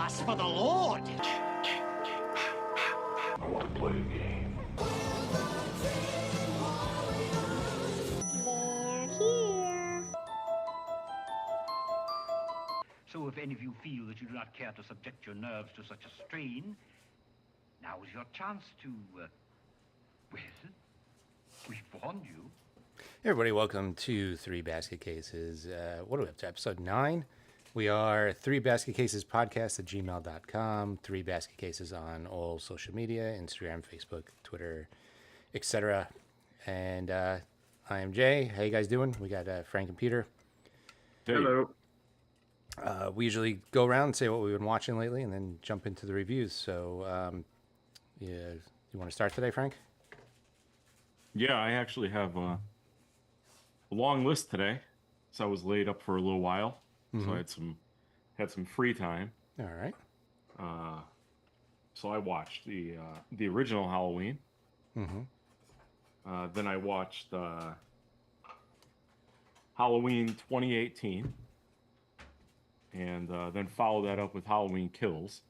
us for the Lord. I want to play a game. They're here. So if any of you feel that you do not care to subject your nerves to such a strain, now is your chance to, well, we've warned you. Hey everybody, welcome to Three Basket Cases. What are we up to? Episode 9. We are Three Basket Cases podcast at gmail.com. Three Basket Cases on all social media, Instagram, Facebook, Twitter, etc. And I am Jay. How you guys doing? We got Frank and Peter. Hello. We usually go around and say what we've been watching lately and then jump into the reviews. So, yeah, you want to start today, Frank? Yeah, I actually have a long list today, so I was laid up for a little while. So I had some free time. All right. So I watched the original Halloween. Then I watched Halloween 2018, and then followed that up with Halloween Kills.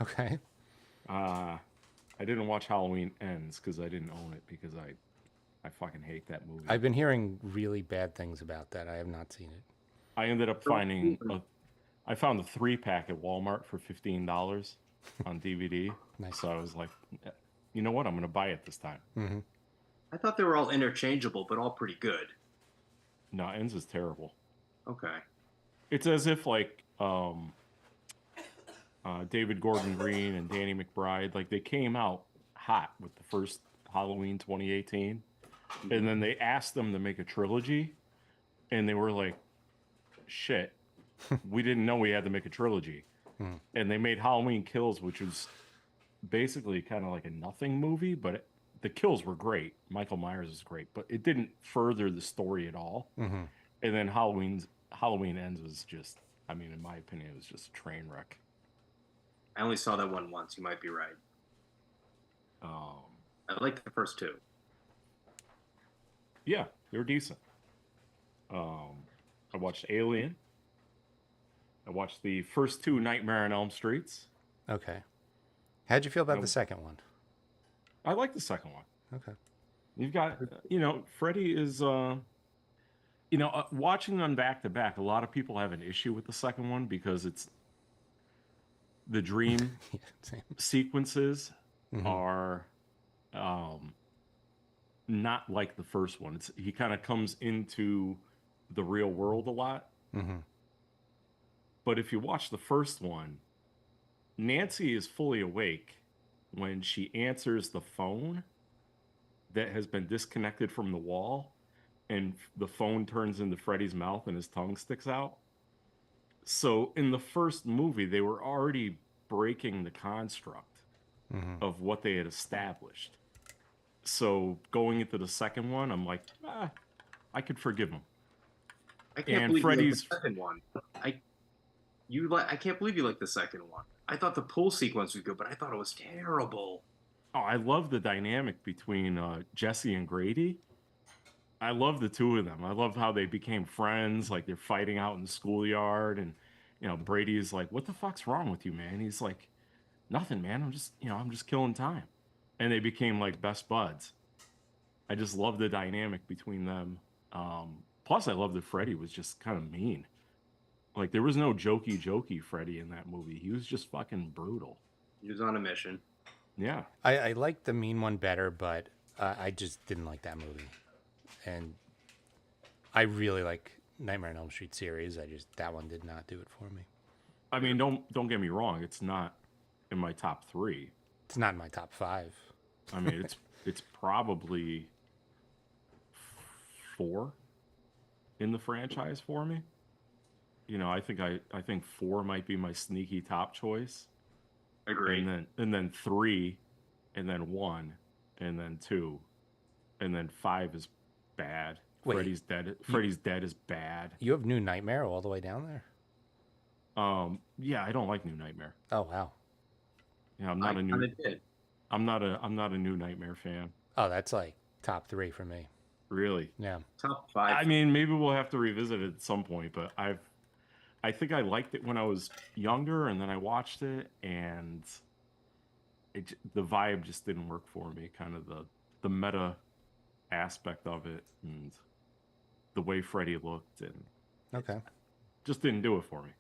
Okay. I didn't watch Halloween Ends because I didn't own it because I fucking hate that movie. I've been hearing really bad things about that. I have not seen it. I ended up finding I found a 3-pack at Walmart for $15 on DVD. Nice. So I was like, you know what? I'm going to buy it this time. Mm-hmm. I thought they were all interchangeable, but all pretty good. No, Ends is terrible. Okay. It's as if like David Gordon Green and Danny McBride, like they came out hot with the first Halloween 2018, and then they asked them to make a trilogy, and they were like, shit, we didn't know we had to make a trilogy. And they made Halloween Kills, which was basically kind of like a nothing movie, but the kills were great. Michael Myers is great, but it didn't further the story at all. And then Halloween Ends was just, I mean, in my opinion, it was just a train wreck. I only saw that one once. You might be right. I liked the first two. Yeah, they were decent. I watched Alien. I watched the first two Nightmare on Elm Streets. Okay. How'd you feel about the second one? I like the second one. Okay. You've got, Freddy is, watching them back to back, a lot of people have an issue with the second one because it's the dream Yeah, same. sequences are not like the first one. He kind of comes into the real world a lot. But if you watch the first one, Nancy is fully awake when she answers the phone that has been disconnected from the wall, and the phone turns into Freddy's mouth and his tongue sticks out. So in the first movie, they were already breaking the construct of what they had established. So going into the second one, I'm like, I could forgive him. I can't And believe Freddy's- you liked the second one. I can't believe you liked the second one. I thought the pool sequence was good, but I thought it was terrible. Oh, I love the dynamic between Jesse and Grady. I love the two of them. I love how they became friends. Like they're fighting out in the schoolyard, and Brady's like, "What the fuck's wrong with you, man?" He's like, "Nothing, man. I'm just killing time." And they became like best buds. I just love the dynamic between them. Plus, I love that Freddy was just kind of mean. Like there was no jokey Freddy in that movie. He was just fucking brutal. He was on a mission. Yeah. I liked the mean one better, but I just didn't like that movie. And I really like Nightmare on Elm Street series. That one did not do it for me. I mean, don't get me wrong. It's not in my top 3. It's not in my top 5. I mean, it's probably 4 in the franchise for me. I think 4 might be my sneaky top choice. Agreed. And then 3, and then 1, and then 2, and then 5 is bad. Wait, Freddy's Dead is bad. You have New Nightmare all the way down there? Yeah, I don't like New Nightmare. Oh wow. Yeah, I'm not a New Nightmare fan. Oh, that's like top 3 for me. Really? Yeah. Top 5. I mean, maybe we'll have to revisit it at some point, but I think I liked it when I was younger, and then I watched it, and the vibe just didn't work for me. Kind of the meta aspect of it, and the way Freddy looked, and Okay. just didn't do it for me.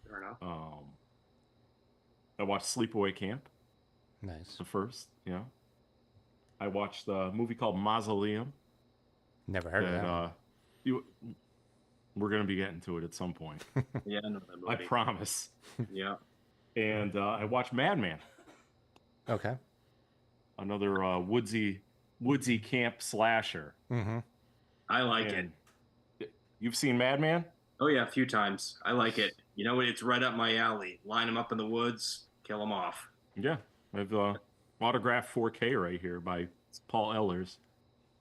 Fair enough. I watched Sleepaway Camp, Nice. the first. Yeah. I watched a movie called Mausoleum. Never heard of that one. We're gonna be getting to it at some point. Yeah, I know that movie. I promise. Yeah. And I watched Madman, Okay. another woodsy camp slasher. Mm-hmm. I like And it. You've seen Madman? Oh yeah, a few times. I like it. You know what? It's right up my alley. Line them up in the woods, kill them off. Yeah, I have autographed 4K right here by Paul Ehlers,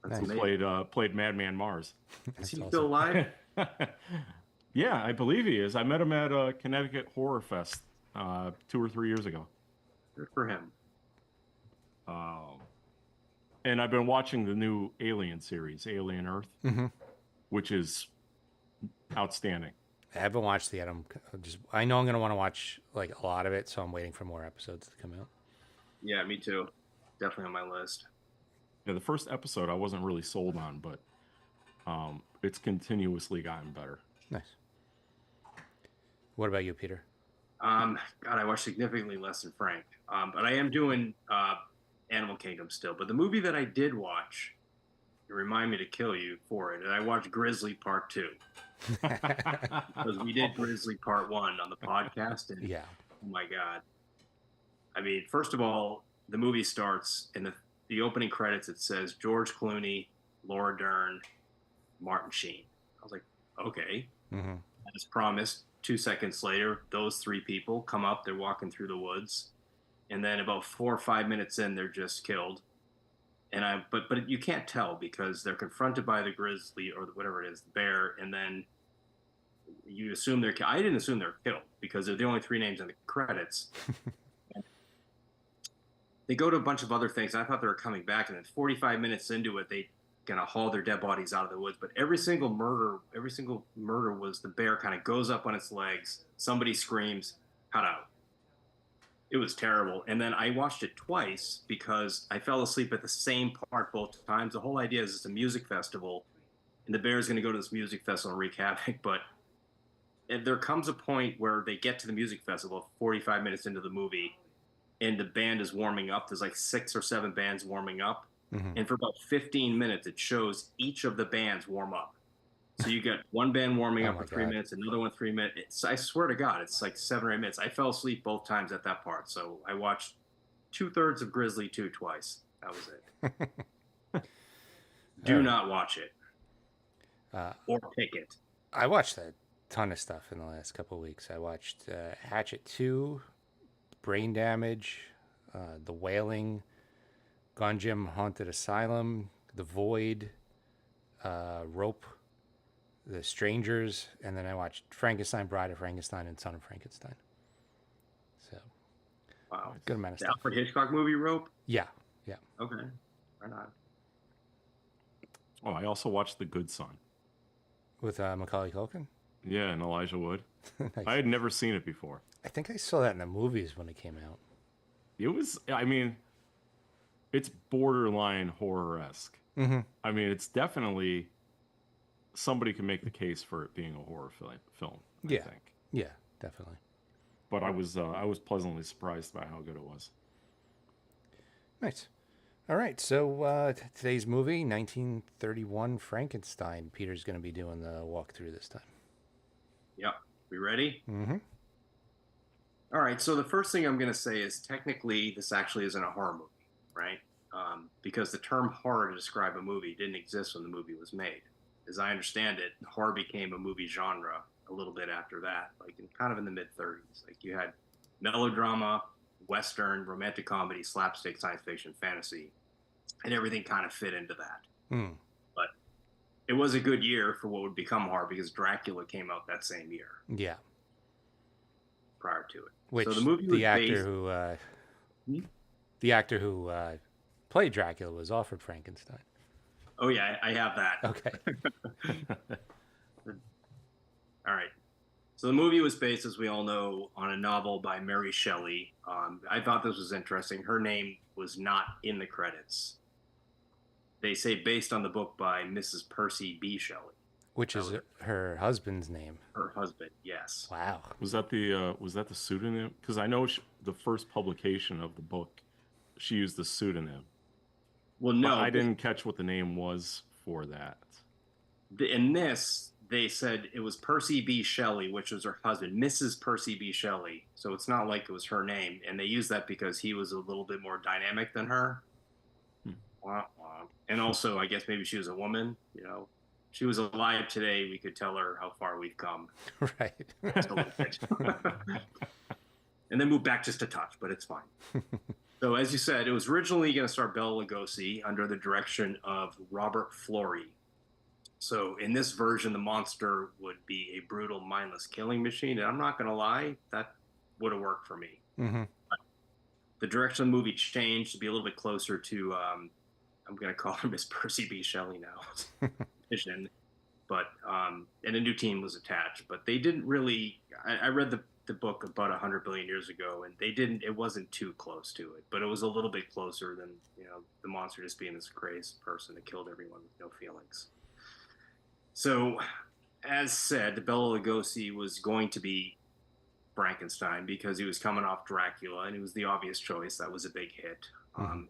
That's Nice. who amazing. played Madman Mars. Is That's he awesome. still alive? Yeah, I believe he is. I met him at Connecticut Horror Fest 2 or 3 years ago. Good for him. And I've been watching the new Alien series, Alien Earth, Mm-hmm. which is outstanding. I haven't watched it yet. I know I'm gonna want to watch like a lot of it, so I'm waiting for more episodes to come out. Yeah, me too. Definitely on my list. Yeah, the first episode I wasn't really sold on, but it's continuously gotten better. Nice. What about you, Peter? God, I watch significantly less than Frank. But I am doing Animal Kingdom still. But the movie that I did watch, you remind me to kill you for it. And I watched Grizzly Part 2. Because we did Grizzly Part 1 on the podcast. And Yeah. oh my God. I mean, first of all, the movie starts in the opening credits. It says George Clooney, Laura Dern, Martin Sheen. I was like, okay. Mm-hmm. As promised, 2 seconds later, those three people come up. They're walking through the woods. And then about 4 or 5 minutes in, they're just killed. And but you can't tell because they're confronted by the grizzly or whatever it is, the bear, and then you assume they're. I didn't assume they're killed because they're the only three names in the credits. They go to a bunch of other things. I thought they were coming back, and then 45 minutes into it, they kind of haul their dead bodies out of the woods. But every single murder was the bear kind of goes up on its legs. Somebody screams, cut out. It was terrible. And then I watched it twice because I fell asleep at the same part both times. The whole idea is it's a music festival, and the bear's going to go to this music festival and wreak havoc. But there comes a point where they get to the music festival 45 minutes into the movie, and the band is warming up. There's like 6 or 7 bands warming up. Mm-hmm. And for about 15 minutes, it shows each of the bands warm up. So you get one band warming Oh up my for 3 God. minutes, another one 3 minutes. I swear to God, it's like 7 or 8 minutes. I fell asleep both times at that part. So I watched 2/3 of Grizzly 2 twice. That was it. Do not watch it or pick it. I watched a ton of stuff in the last couple of weeks. I watched Hatchet 2, Brain Damage, The Wailing, Gunjam Haunted Asylum, The Void, Rope, The Strangers, and then I watched Frankenstein, Bride of Frankenstein, and Son of Frankenstein. So, Wow. good amount of The stuff. Alfred Hitchcock movie Rope? Yeah. Okay. Right on. Oh, I also watched The Good Son. With Macaulay Culkin. Yeah, and Elijah Wood. Nice. I had never seen it before. I think I saw that in the movies when it came out. It was, I mean, it's borderline horror-esque. Mm-hmm. I mean, it's definitely, somebody can make the case for it being a horror film, I Yeah. think. Yeah, definitely. But I was pleasantly surprised by how good it was. Nice. All right, so today's movie, 1931 Frankenstein. Peter's going to be doing the walkthrough this time. Yep. We ready? Mm-hmm. All right. So the first thing I'm going to say is technically this actually isn't a horror movie, right? Because the term horror to describe a movie didn't exist when the movie was made. As I understand it, horror became a movie genre a little bit after that, like kind of in the mid-30s. Like you had melodrama, Western, romantic comedy, slapstick, science fiction, fantasy, and everything kind of fit into that. Mm. But it was a good year for what would become horror because Dracula came out that same year Yeah. prior to it. Which so the movie was the actor based, who Hmm? the actor who played Dracula was Alfred Frankenstein. Oh yeah, I have that. Okay. All right. So the movie was based, as we all know, on a novel by Mary Shelley. I thought this was interesting. Her name was not in the credits. They say based on the book by Mrs. Percy B. Shelley. Which is her husband's name. Her husband, yes. Wow. Was that the pseudonym? Because I know the first publication of the book, she used the pseudonym. Well, no, but I didn't catch what the name was for that. In this, they said it was Percy B. Shelley, which was her husband, Mrs. Percy B. Shelley. So it's not like it was her name, and they used that because he was a little bit more dynamic than her. Wah, wah. And also, I guess maybe she was a woman. You know, if she was alive today, we could tell her how far we've come. Right. Just a little bit. And then move back just a touch, but it's fine. So as you said, it was originally going to star Bela Lugosi under the direction of Robert Florey. So in this version, the monster would be a brutal, mindless killing machine. And I'm not going to lie, that would have worked for me. Mm-hmm. The direction of the movie changed to be a little bit closer to, I'm going to call her Miss Percy B. Shelley now, Vision. But, and a new team was attached. But they didn't really, I read the book about 100 billion years ago, and it wasn't too close to it. But it was a little bit closer than, the monster just being this crazed person that killed everyone with no feelings. So, as said, Bela Lugosi was going to be Frankenstein because he was coming off Dracula, and it was the obvious choice. That was a big hit.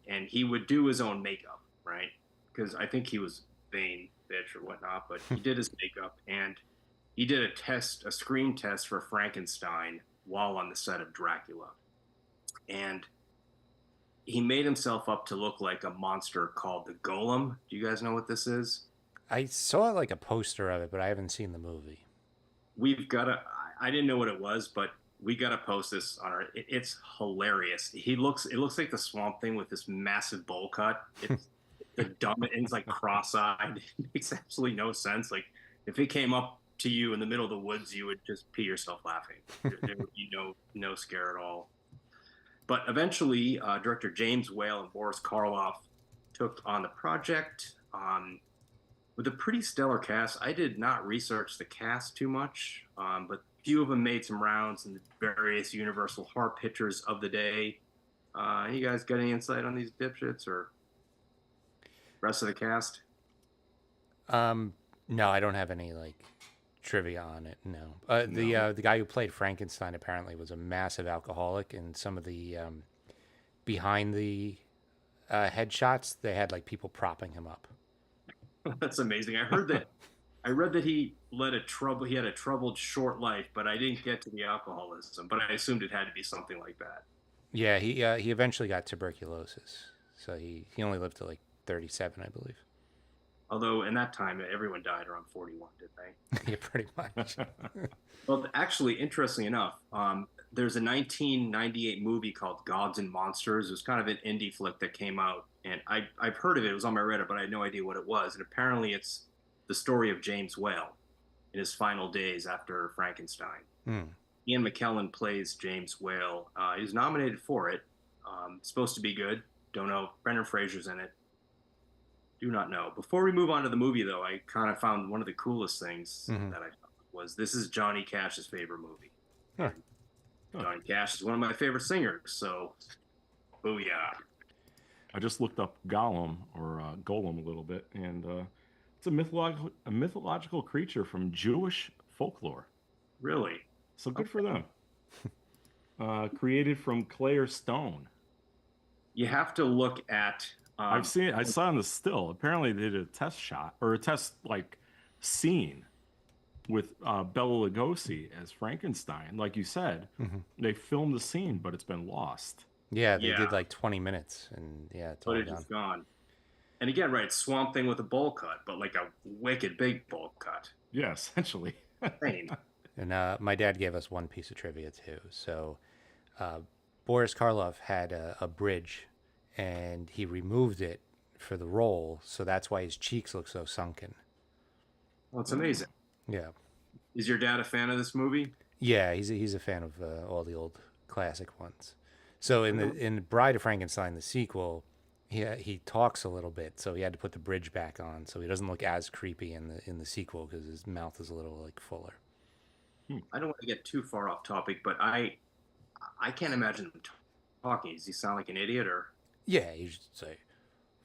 And he would do his own makeup, right? Because I think he was vain bitch or whatnot, but he did his makeup, and he did a screen test for Frankenstein while on the set of Dracula. And he made himself up to look like a monster called the Golem. Do you guys know what this is? I saw like a poster of it, but I haven't seen the movie. I didn't know what it was, but we got to post this on our, it's hilarious. It looks like the Swamp Thing with this massive bowl cut. It's the dumb, it's like cross-eyed. It makes absolutely no sense. Like if it came up to you in the middle of the woods, you would just pee yourself laughing. There would be no scare at all. But eventually, director James Whale and Boris Karloff took on the project with a pretty stellar cast. I did not research the cast too much, but few of them made some rounds in the various Universal horror pictures of the day. You guys got any insight on these dipshits or rest of the cast? No, I don't have any like trivia on it. No. The guy who played Frankenstein apparently was a massive alcoholic, and some of the behind the headshots they had like people propping him up. That's amazing. I read that he had a troubled short life, but I didn't get to the alcoholism, but I assumed it had to be something like that. Yeah, he eventually got tuberculosis. So he only lived to like 37, I believe. Although in that time everyone died around 41, didn't they? Yeah, pretty much. Well, actually, interestingly enough, there's a 1998 movie called Gods and Monsters. It was kind of an indie flick that came out, and I've heard of it. It was on my Reddit, but I had no idea what it was. And apparently it's the story of James Whale in his final days after Frankenstein. Ian McKellen plays James Whale. He was nominated for it. Supposed to be good. Don't know. Brendan Fraser's in it. Do not know. Before we move on to the movie, though, I kind of found one of the coolest things that I found was this is Johnny Cash's favorite movie. Huh. Johnny Cash is one of my favorite singers, so booyah. I just looked up Gollum or Golem a little bit, and it's a mythological creature from Jewish folklore. Really? So good for them. Created from clay or stone. You have to look at. I saw in the still. Apparently, they did a test shot or a test like scene with Bela Lugosi as Frankenstein. Like you said, they filmed the scene, but it's been lost. Yeah, they did like 20 minutes, and it's all footage is gone. And again, right, Swamp Thing with a bowl cut, but like a wicked big bowl cut. Yeah, essentially. And my dad gave us one piece of trivia too. So Boris Karloff had a bridge, and he removed it for the role, so that's why his cheeks look so sunken. Well, it's amazing. Yeah. Is your dad a fan of this movie? Yeah, he's a fan of all the old classic ones. So in Bride of Frankenstein, the sequel, he talks a little bit, so he had to put the bridge back on, so he doesn't look as creepy in the sequel because his mouth is a little like fuller. I don't want to get too far off topic, but I can't imagine him talking. Does he sound like an idiot or? Yeah, you should say,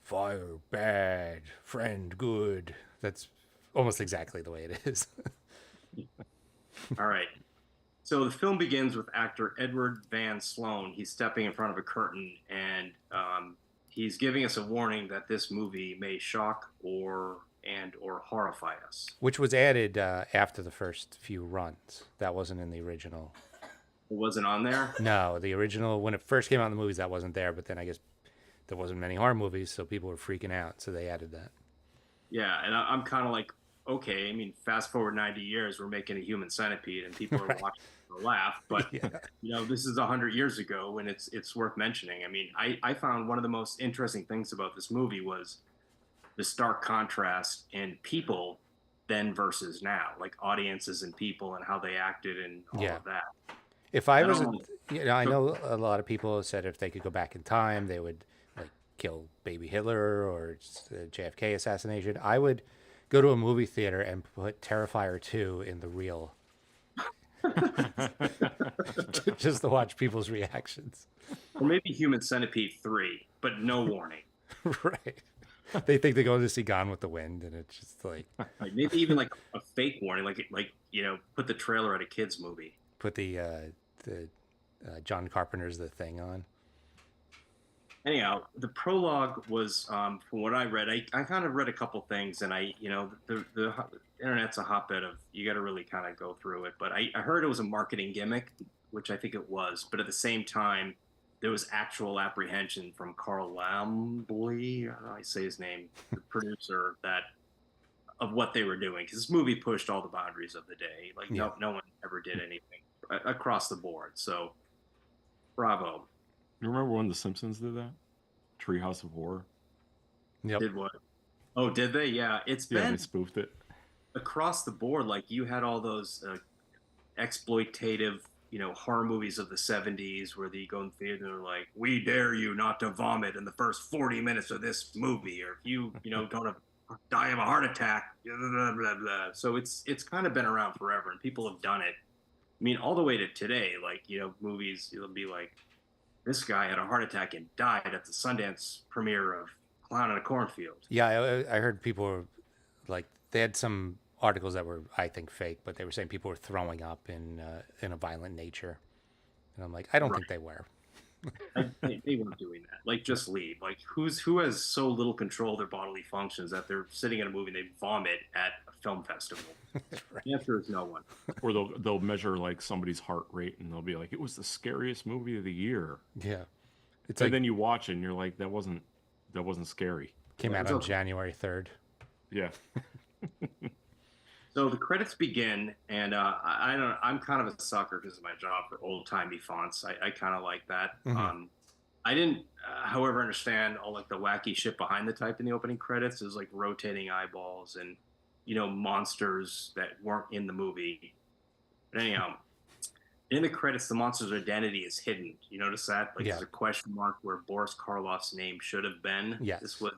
fire bad, friend good. That's almost exactly the way it is. All right. So the film begins with actor Edward Van Sloan. He's stepping in front of a curtain, and he's giving us a warning that this movie may shock or horrify us. Which was added after the first few runs. That wasn't in the original. It wasn't on there. No, the original, when it first came out in the movies, that wasn't there. But then I guess there wasn't many horror movies, so people were freaking out. So they added that. Yeah, and I'm kind of like, okay. I mean, fast forward 90 years, we're making a Human Centipede, and people are Right. watching to laugh. But Yeah. this is 100 years ago, and it's worth mentioning. I mean, I found one of the most interesting things about this movie was the stark contrast in people then versus now, like audiences and people and how they acted and all Yeah. of that. If I I was, don't I know a lot of people said if they could go back in time, they would like kill baby Hitler or the JFK assassination. I would go to a movie theater and put Terrifier 2 in the reel just to watch people's reactions. Or maybe Human Centipede 3, but no warning. Right. They think they're going to see Gone with the Wind, and it's just like Like maybe even like a fake warning, like put the trailer at a kids movie. put the John Carpenter's The Thing on. Anyhow, the prologue was, from what I read, I kind of read a couple things, and the internet's a hotbed of, you got to really kind of go through it. But I heard it was a marketing gimmick, which I think it was. But at the same time, there was actual apprehension from Carl Lambley, I don't know how I say his name, the producer, of what they were doing. Because this movie pushed all the boundaries of the day. Like, Yeah. no one ever did anything across the board. So, bravo. You remember when The Simpsons did that? Treehouse of Horror. Yep. Did what? Oh, did they? Yeah, it's Yeah, been they spoofed it. across the board. Like you had all those exploitative, horror movies of the '70s where you go in the theater and they're like, "We dare you not to vomit in the first 40 minutes of this movie, or if you, don't die of a heart attack." Blah, blah, blah, blah. So it's kind of been around forever, and people have done it. I mean, all the way to today. Like movies, it'll be like, this guy had a heart attack and died at the Sundance premiere of Clown in a Cornfield. Yeah, I heard people were like they had some articles that were I think fake, but they were saying people were throwing up in a violent nature, and I'm like, I don't think they were. They weren't doing that. Like, just leave. Like, who has so little control of their bodily functions that they're sitting in a movie and they vomit at a film festival? Right. The answer is no one. Or they'll measure like somebody's heart rate and they'll be like, it was the scariest movie of the year. Yeah, it's And like then you watch it and you're like, that wasn't scary. came Yeah, out it's on okay. January 3rd. Yeah. So the credits begin, and I'm kind of a sucker because of my job for old timey fonts. I kind of like that. Mhm. I didn't, however, understand all like the wacky shit behind the type in the opening credits. There's like rotating eyeballs and monsters that weren't in the movie. But anyhow, in the credits, the monster's identity is hidden. You notice that? Like Yeah. there's a question mark where Boris Karloff's name should have been. Yes. This was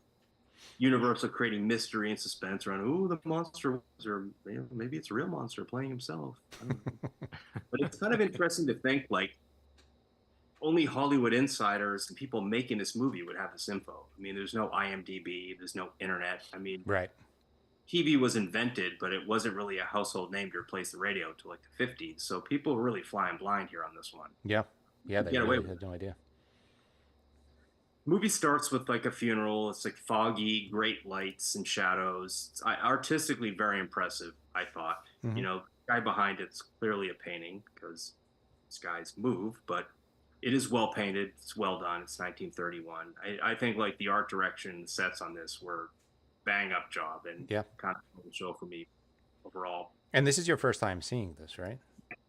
Universal creating mystery and suspense around, ooh, the monster was, or maybe it's a real monster playing himself. I don't know. But it's kind of interesting to think like only Hollywood insiders and people making this movie would have this info. I mean, there's no IMDb, there's no internet. I mean, Right. TV was invented, but it wasn't really a household name to replace the radio until like the 50s. So people were really flying blind here on this one. Yeah. Yeah, they Get away really with had no idea. Movie starts with like a funeral. It's like foggy, great lights and shadows. It's artistically very impressive, I thought. Mhm. The guy behind it's clearly a painting because these guys move, but it is well painted. It's well done. It's 1931. I think like the art direction, the sets on this were bang up job and Yeah. kind of the show for me overall. And this is your first time seeing this, right?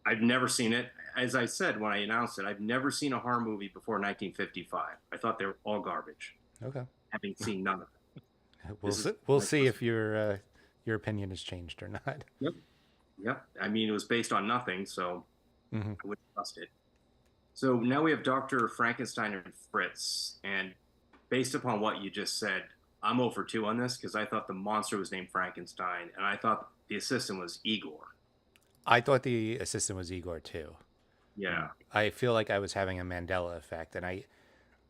I've never seen it. As I said when I announced it, I've never seen a horror movie before 1955. I thought they were all garbage, Okay. having seen none of them. We'll This is see, we'll my see first- if your opinion has changed or not. Yep. I mean, it was based on nothing, so Mhm. I wouldn't trust it. So now we have Dr. Frankenstein and Fritz, and based upon what you just said, I'm 0 for 2 on this because I thought the monster was named Frankenstein, and I thought the assistant was Igor. I thought the assistant was Igor too. Yeah. I feel like I was having a Mandela effect, and I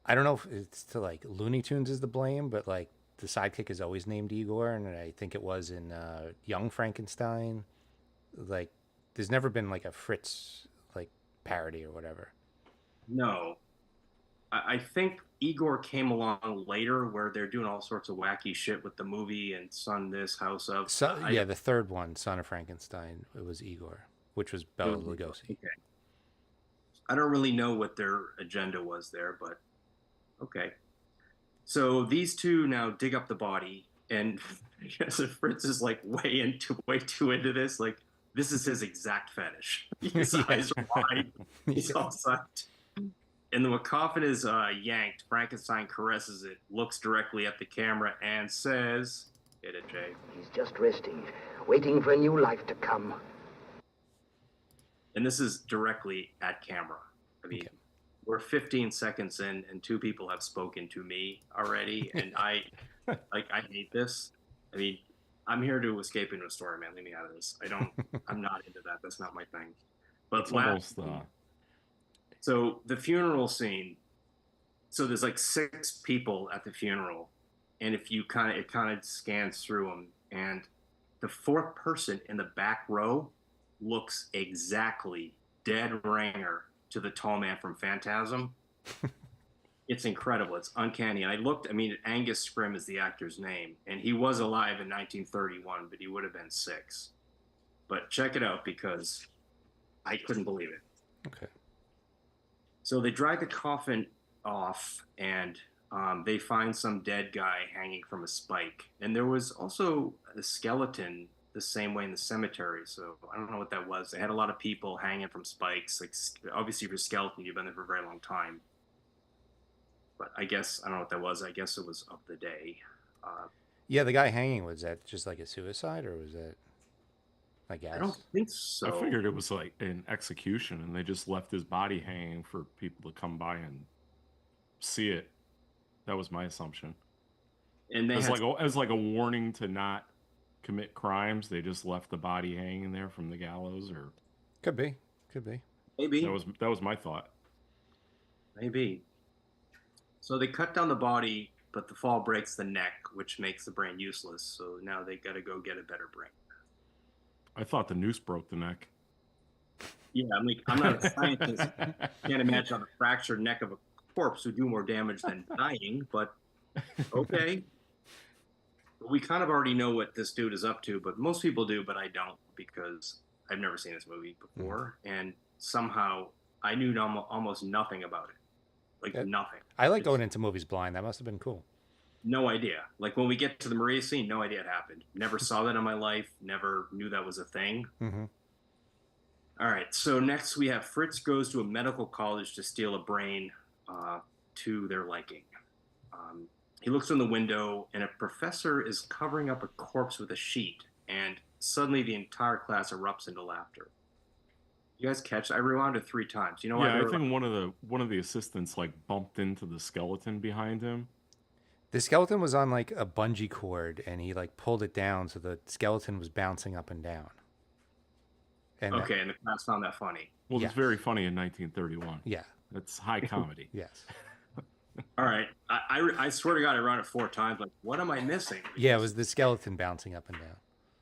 don't know if it's to like Looney Tunes is the blame, but like the sidekick is always named Igor, and I think it was in Young Frankenstein. Like, there's never been like a Fritz like parody or whatever. No. I think Igor came along later where they're doing all sorts of wacky shit with the movie and Son This, House of. So yeah, the third one, Son of Frankenstein, it was Igor, which was Bela Lugosi. Okay. I don't really know what their agenda was there, but okay. So these two now dig up the body, and I guess Fritz is like way too into this. Like this is his exact fetish. His eyes are wide. He's all psyched. And the coffin is yanked. Frankenstein caresses it, looks directly at the camera, and says, "Hit it, Jay." He's just resting, waiting for a new life to come. And this is directly at camera. I mean, we're 15 seconds in, and two people have spoken to me already, and I hate this. I mean, I'm here to escape into a story, man. Leave me out of this. I'm not into that. That's not my thing. But It's almost, so the funeral scene. So there's like 6 people at the funeral, and if you it kind of scans through them, and the 4th person in the back row looks exactly dead ringer to the tall man from Phantasm. It's incredible. It's uncanny. And Angus Scrimm is the actor's name, and he was alive in 1931, but he would have been 6. But check it out because I couldn't believe it. Okay. So they drag the coffin off, and they find some dead guy hanging from a spike. And there was also a skeleton the same way in the cemetery. So I don't know what that was. They had a lot of people hanging from spikes. Like obviously, if you're a skeleton, you've been there for a very long time. But I guess I don't know what that was. I guess it was of the day. Yeah, the guy hanging, was that just like a suicide, or was that? I guess. I don't think so. I figured it was like an execution, and they just left his body hanging for people to come by and see it. That was my assumption. And as like a warning to not commit crimes. They just left the body hanging there from the gallows, or could be. Maybe that was my thought. Maybe. So they cut down the body, but the fall breaks the neck, which makes the brain useless. So now they got to go get a better brain. I thought the noose broke the neck. Yeah, I'm not a scientist. Can't imagine on the fractured neck of a corpse would do more damage than dying, but okay. We kind of already know what this dude is up to, but most people do, but I don't because I've never seen this movie before, and somehow I knew almost nothing about it. Nothing. I like going into movies blind. That must have been cool. No idea. Like when we get to the Maria scene, no idea it happened. Never saw that in my life. Never knew that was a thing. Mm-hmm. All right. So next we have Fritz goes to a medical college to steal a brain to their liking. He looks in the window, and a professor is covering up a corpse with a sheet, and suddenly the entire class erupts into laughter. You guys catch? I rewound it 3 times. You know what? Yeah, I think one of the assistants like bumped into the skeleton behind him. The skeleton was on like a bungee cord, and he like pulled it down, so the skeleton was bouncing up and down. And and the class found that funny. Well, it's very funny in 1931. Yeah, it's high comedy. Yes. All right, I swear to God, I ran it 4 times. Like, what am I missing? Yeah, it was the skeleton bouncing up and down.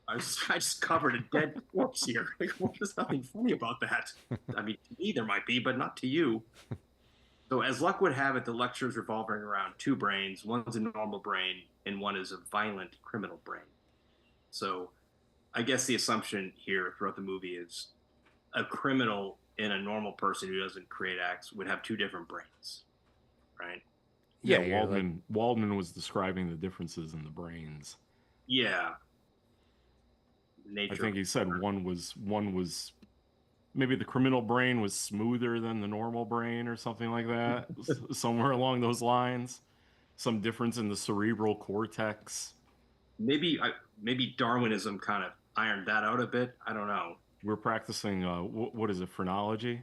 I just covered a dead corpse here. Like, there's nothing funny about that. I mean, to me there might be, but not to you. So as luck would have it, the lecture is revolving around 2 brains. One's a normal brain, and one is a violent criminal brain. So I guess the assumption here throughout the movie is a criminal and a normal person who doesn't create acts would have 2 different brains, right? Yeah, Waldman was describing the differences in the brains. Yeah. I think he said one was maybe the criminal brain was smoother than the normal brain or something like that. Somewhere along those lines. Some difference in the cerebral cortex. Maybe Darwinism kind of ironed that out a bit. I don't know. We're practicing, what is it, phrenology?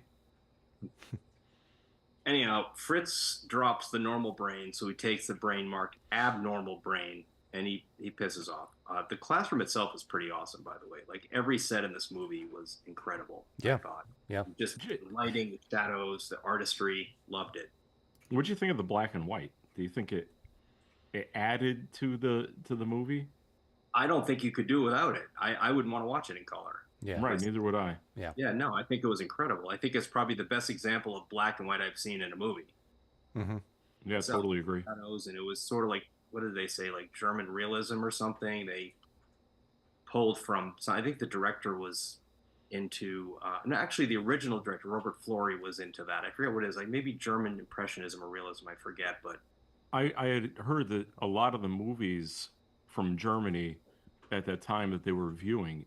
Anyhow, Fritz drops the normal brain, so he takes the brain marked abnormal brain and he pisses off. The classroom itself is pretty awesome, by the way. Like every set in this movie was incredible. Yeah. I thought. Yeah. Just the lighting, the shadows, the artistry, loved it. What'd you think of the black and white? Do you think it added to the movie? I don't think you could do it without it. I wouldn't want to watch it in color. Yeah. Right, neither would I. Yeah. Yeah, no, I think it was incredible. I think it's probably the best example of black and white I've seen in a movie. Mm-hmm. Yeah, So, totally agree. Shadows, and it was sort of like, what did they say, like German realism or something? They pulled from. So I think the director was into. No, actually, the original director, Robert Flory, was into that. I forget what it is. Like maybe German impressionism or realism. I forget, but I had heard that a lot of the movies from Germany at that time that they were viewing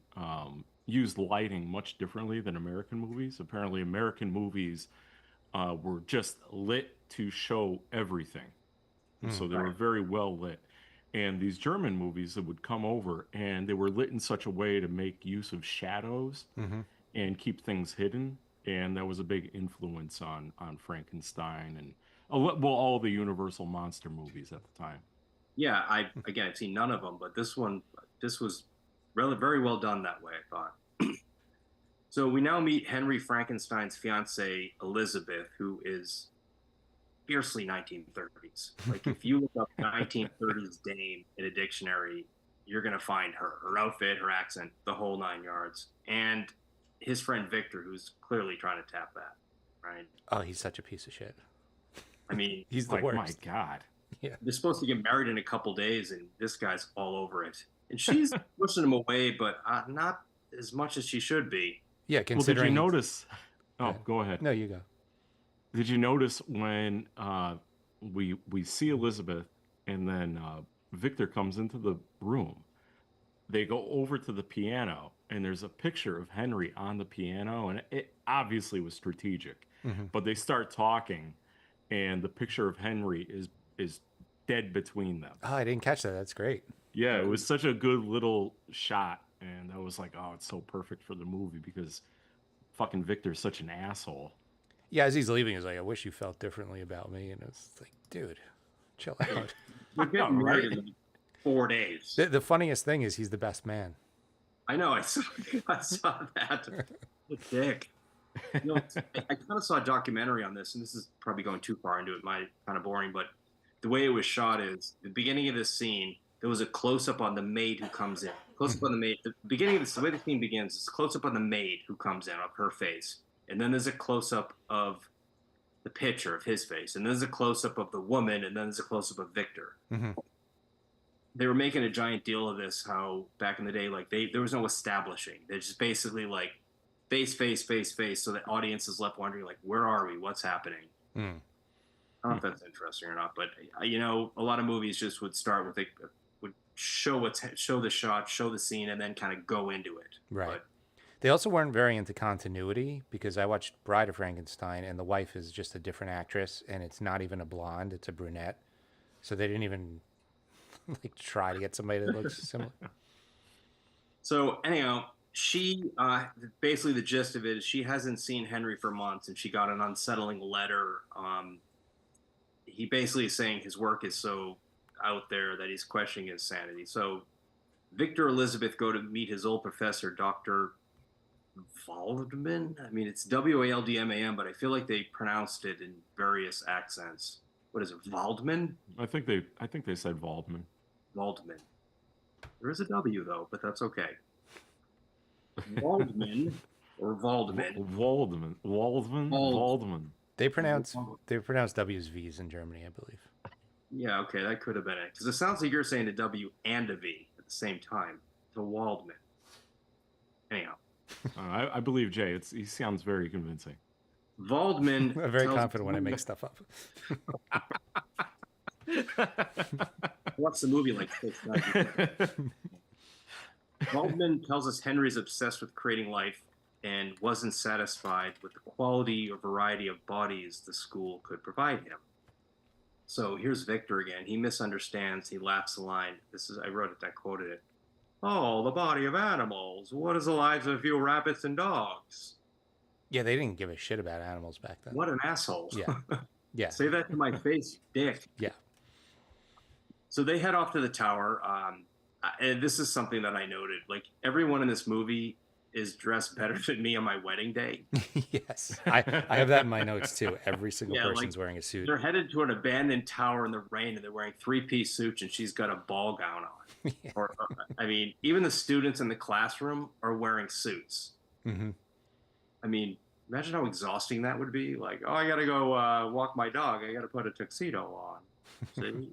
used lighting much differently than American movies. Apparently, American movies were just lit to show everything. So they were very well lit. And these German movies that would come over and they were lit in such a way to make use of shadows and keep things hidden. And that was a big influence on Frankenstein and all the Universal monster movies at the time. yeah, I've seen none of them, but this was really very well done that way, I thought. So we now meet Henry Frankenstein's fiancee, Elizabeth, who is fiercely 1930s. Like if you look up 1930s dame in a dictionary, you're going to find her outfit, her accent, the whole 9 yards. And his friend Victor, who's clearly trying to tap that, right? Oh, he's such a piece of shit. I mean, He's the Like, my worst. God. Yeah. they're supposed to get married in a couple days, and this guy's all over it. And she's pushing him away, but not as much as she should be. Yeah, Well, did considering. you notice? Oh, ahead. go ahead. No, you go. Did you notice when we see Elizabeth and then Victor comes into the room? They go over to the piano and there's a picture of Henry on the piano, and it obviously was strategic. But they start talking, and the picture of Henry is dead between them. Oh, I didn't catch that. That's great. Yeah, it was such a good little shot, and I was like, oh, it's so perfect for the movie because fucking Victor's such an asshole. Yeah, as he's leaving, he's like, I wish you felt differently about me. And it's like, dude, chill out. We're getting married in like 4 days. The funniest thing is he's the best man. I know. I saw that. What a dick. You know, I kind of saw a documentary on this, and this is probably going too far into it. Might kind of boring, but the way it was shot is the beginning of this scene. There was a close up on the maid who comes in. Close up on the maid. The beginning of this, the way the scene begins is close up on the maid who comes in of her face, and then there's a close up of the picture of his face, and then there's a close up of the woman, and then there's a close up of Victor. They were making a giant deal of this. How back in the day, like there was no establishing. They just basically like face, so the audience is left wondering like, where are we? What's happening? I don't know if that's interesting or not, but you know, a lot of movies just would start with would show the shot, show the scene, and then kind of go into it. Right. But They also weren't very into continuity because I watched Bride of Frankenstein and the wife is just a different actress and it's not even a blonde, it's a brunette. So they didn't even like try to get somebody that looks similar. so anyhow, she basically the gist of it is she hasn't seen Henry for months, and she got an unsettling letter. He basically is saying his work is so out there that he's questioning his sanity. So Victor and Elizabeth go to meet his old professor, Dr. Waldman. I mean, it's Waldman, but I feel like they pronounced it in various accents. What is it, Waldman? I think they said Waldman. Waldman. There is a W though, but that's okay. Waldman or Waldman. Waldman. They pronounce W's V's in Germany, I believe. Yeah, okay, that could have been it. Because it sounds like you're saying a W and a V at the same time. So Waldman. Anyhow. I believe Jay. He sounds very convincing. Waldman. I'm very confident when I make stuff up. What's the movie like? Waldman tells us Henry's obsessed with creating life and wasn't satisfied with the quality or variety of bodies the school could provide him. So here's Victor again. He misunderstands. He laughs the line. I wrote it. I quoted it. Oh, the body of animals. What is the lives of a few rabbits and dogs? Yeah, they didn't give a shit about animals back then. What an asshole. Yeah. Yeah. Say that to my face, dick. Yeah. So they head off to the tower. And this is something that I noted. Like, everyone in this movie is dressed better than me on my wedding day. Yes, I have that in my notes too. Every single Yeah, person's like, wearing a suit. they're headed to an abandoned tower in the rain, and they're wearing three-piece suits, and she's got a ball gown on. Yeah. Or, I mean, even the students in the classroom are wearing suits. Mm-hmm. I mean, imagine how exhausting that would be. Like, oh, I got to go walk my dog. I got to put a tuxedo on. See?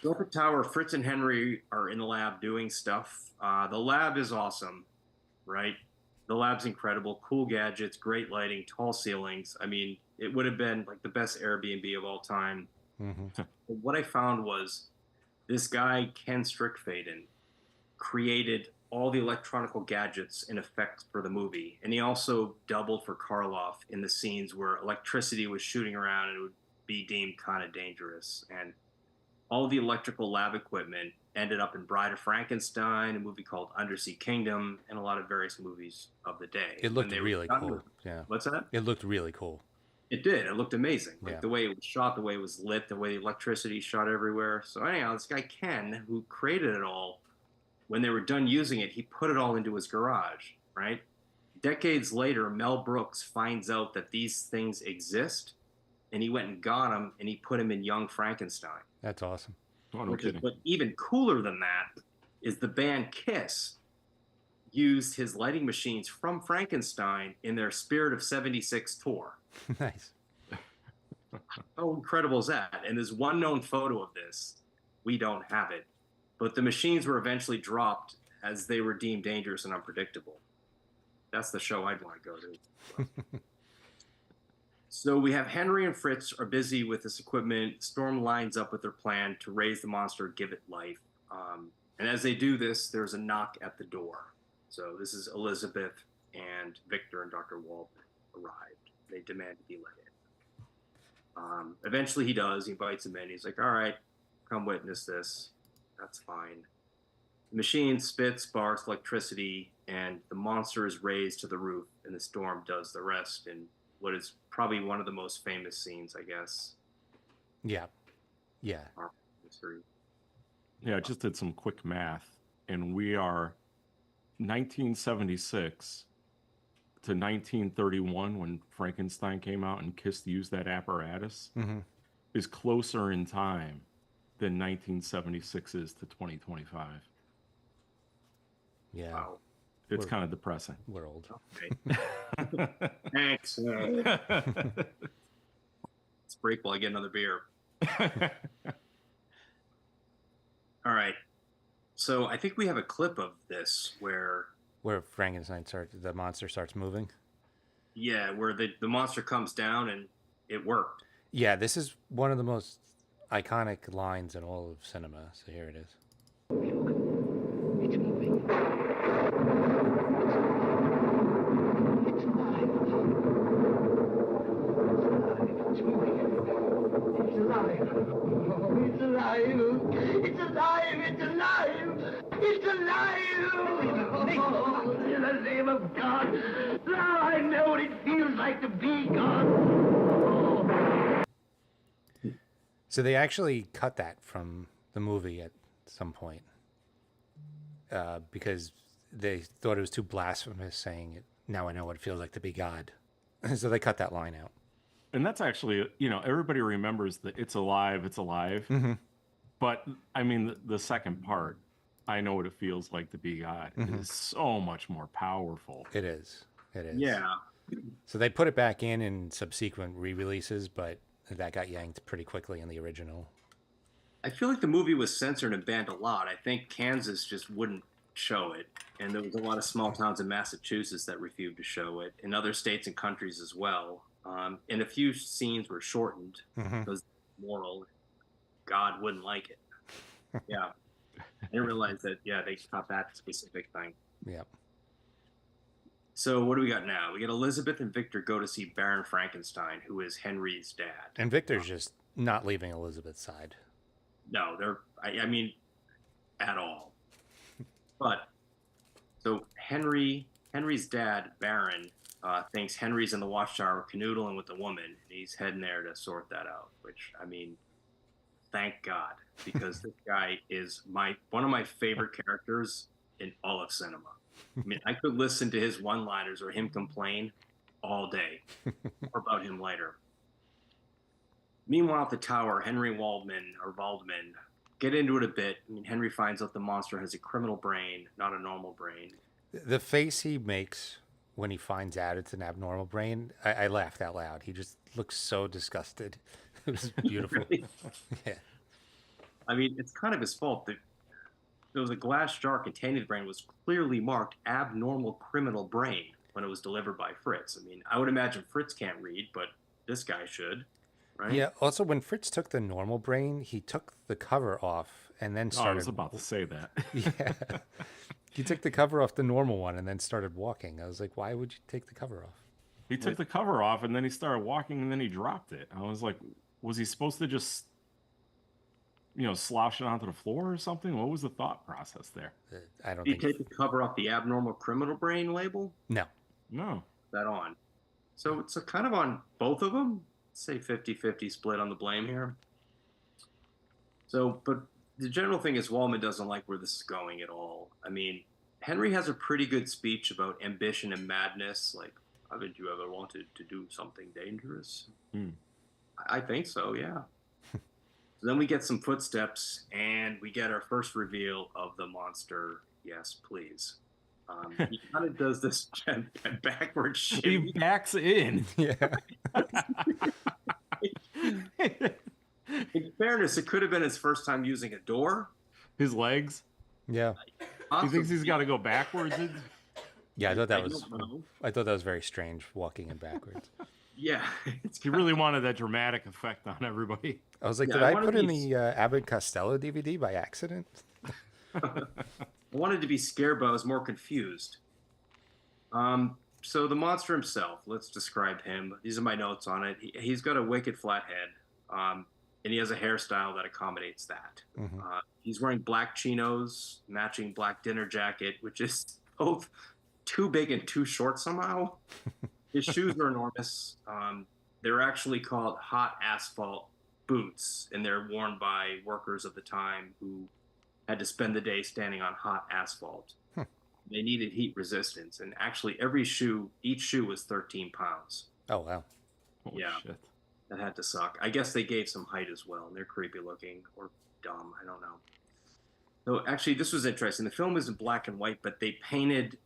So up at Tower, Fritz and Henry are in the lab doing stuff. The lab is awesome, right? The lab's incredible. Cool gadgets, great lighting, tall ceilings. I mean, it would have been like the best Airbnb of all time. Mm-hmm. What I found was this guy, Ken Strickfaden, created all the electronical gadgets and effects for the movie. And he also doubled for Karloff in the scenes where electricity was shooting around and it would be deemed kind of dangerous. And all the electrical lab equipment ended up in Bride of Frankenstein, a movie called Undersea Kingdom, and a lot of various movies of the day. It looked really cool. Yeah. What's that? It looked really cool. It did. It looked amazing. Like, Yeah. the way it was shot, the way it was lit, the way the electricity shot everywhere. So anyhow, this guy Ken, who created it all, when they were done using it, he put it all into his garage, right? Decades later, Mel Brooks finds out that these things exist, and he went and got them, and he put them in Young Frankenstein. That's awesome. Oh, no kidding. But even cooler than that is the band Kiss used his lighting machines from Frankenstein in their Spirit of 76 tour. Nice. How incredible is that? And there's one known photo of this. We don't have it. But the machines were eventually dropped as they were deemed dangerous and unpredictable. That's the show I'd want to go to. So we have Henry and Fritz are busy with this equipment. Storm lines up with their plan to raise the monster, give it life. And as they do this, there's a knock at the door. So this is Elizabeth and Victor and Dr. Waldman arrived. They demand to be let in. Eventually he does. He invites him in. He's like, all right, come witness this. That's fine. The machine spits, sparks, electricity, and the monster is raised to the roof, and the storm does the rest in what is probably one of the most famous scenes, I guess. Yeah. Yeah. Our history. Yeah, I just did some quick math, and we are 1976 to 1931 when Frankenstein came out and Kiss used that apparatus Mm-hmm. is closer in time than 1976 is to 2025. Yeah. Wow. It's We're- kind of depressing. We're old. Okay. Thanks. Let's break while I get another beer. All right. So I think we have a clip of this where, Where the monster starts moving. yeah, where the monster comes down and it worked. Yeah, this is one of the most iconic lines in all of cinema. So here it is. It's moving. It's alive. It's moving. It's alive. Oh, it's alive. It's alive. It's alive. It's alive. Oh, in the name of God. Now I know what it feels like to be God. Oh. So they actually cut that from the movie at some point because they thought it was too blasphemous saying it. Now I know what it feels like to be God. So they cut that line out. And that's actually, everybody remembers that it's alive, Mm-hmm. but I mean, the second part, I know what it feels like to be God, Mhm. is so much more powerful. It is. It is. Yeah. So they put it back in subsequent re-releases, but that got yanked pretty quickly in the original. I feel like the movie was censored and banned a lot. I think Kansas just wouldn't show it. And there was a lot of small towns in Massachusetts that refused to show it, in other states and countries as well. And a few scenes were shortened Mhm. because moral, God wouldn't like it. Yeah. I didn't realize that, yeah, they cut that specific thing. Yep. So what do we got now? We got Elizabeth and Victor go to see Baron Frankenstein, who is Henry's dad. And Victor's just not leaving Elizabeth's side. No, I mean, at all. But, so Henry's dad, Baron, thinks Henry's in the watchtower canoodling with the woman, and he's heading there to sort that out, which, I mean, thank God, because this guy is one of my favorite characters in all of cinema. I mean, I could listen to his one-liners or him complain all day. More about him later. Meanwhile, at the tower, Henry Waldman get into it a bit. I mean, Henry finds out the monster has a criminal brain, not a normal brain. The face he makes when he finds out it's an abnormal brain, I laughed out loud. He just looks so disgusted. It was beautiful. Really? Yeah. I mean, it's kind of his fault. There was a glass jar containing the brain was clearly marked abnormal criminal brain when it was delivered by Fritz. I mean, I would imagine Fritz can't read, but this guy should, right? Yeah. Also, when Fritz took the normal brain, he took the cover off and then started. I was about to say that. Yeah. He took the cover off the normal one and then started walking. I was like, why would you take the cover off? He took the cover off and then he started walking and then he dropped it. I was like, was he supposed to just, slosh it onto the floor or something? What was the thought process there? I don't Did think. you take the cover off the abnormal criminal brain label? No. No. That on. So it's kind of on both of them. Say 50-50 split on the blame here. So, but the general thing is Wallman doesn't like where this is going at all. I mean, Henry has a pretty good speech about ambition and madness. Like, haven't you ever wanted to do something dangerous? I think so, yeah. So then we get some footsteps, and we get our first reveal of the monster. Yes, please. He kind of does this backward shimmy. He backs in. Yeah. In fairness, it could have been his first time using a door. His legs. Yeah. He thinks he's got to go backwards. Yeah, I thought that don't know. was very strange, walking in backwards. Yeah, He really wanted that dramatic effect on everybody. I was like, Yeah, did I I wanted put in these- the Abbott Costello DVD by accident? I wanted to be scared, but I was more confused. So the monster himself, let's describe him. These are my notes on it. He's got a wicked flat head, and he has a hairstyle that accommodates that. Mhm. He's wearing black chinos, matching black dinner jacket, which is both too big and too short somehow. His shoes are enormous. They're actually called hot asphalt boots, and they're worn by workers of the time who had to spend the day standing on hot asphalt. They needed heat resistance, and actually each shoe was 13 pounds. Oh, wow. Holy Yeah. shit. That had to suck. I guess they gave some height as well, and they're creepy looking or dumb. I don't know. No, actually, this was interesting. The film isn't black and white, but they painted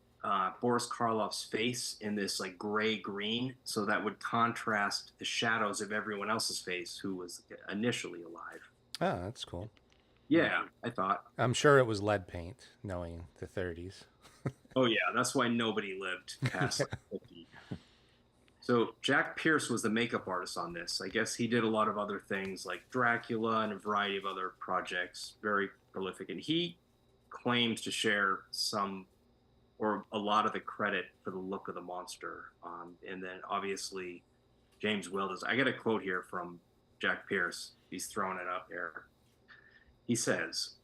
Boris Karloff's face in this like gray green, so that would contrast the shadows of everyone else's face who was initially alive. Oh, that's cool. Yeah, I thought. I'm sure it was lead paint, knowing the 30s. Oh yeah, that's why nobody lived past like 50. So Jack Pierce was the makeup artist on this. I guess he did a lot of other things like Dracula and a variety of other projects. Very prolific, and he claims to share some or a lot of the credit for the look of the monster. And then obviously James Wilders. I got a quote here from Jack Pierce. He's throwing it up there. He says,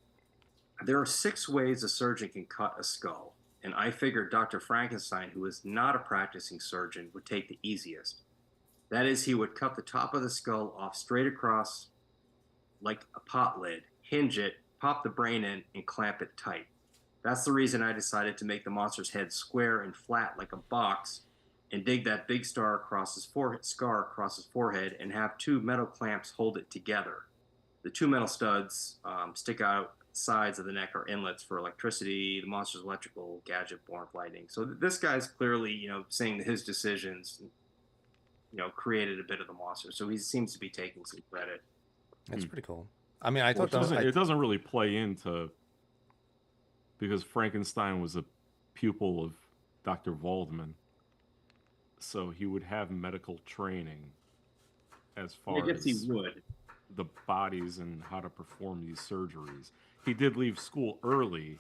"There are 6 ways a surgeon can cut a skull, and I figured Dr. Frankenstein, who is not a practicing surgeon, would take the easiest. That is, he would cut the top of the skull off straight across like a pot lid, hinge it, pop the brain in, and clamp it tight. That's the reason I decided to make the monster's head square and flat like a box and dig that big scar across his forehead and have 2 metal clamps hold it together. The 2 metal studs stick out sides of the neck are inlets for electricity. The monster's electrical gadget born of lightning." So this guy's clearly, saying that his decisions, created a bit of the monster. So he seems to be taking some credit. That's pretty cool. I mean, I Well, thought it doesn't really play into because Frankenstein was a pupil of Dr. Waldman, so he would have medical training as far I guess as he would. the bodies and how to perform these surgeries. He did leave school early,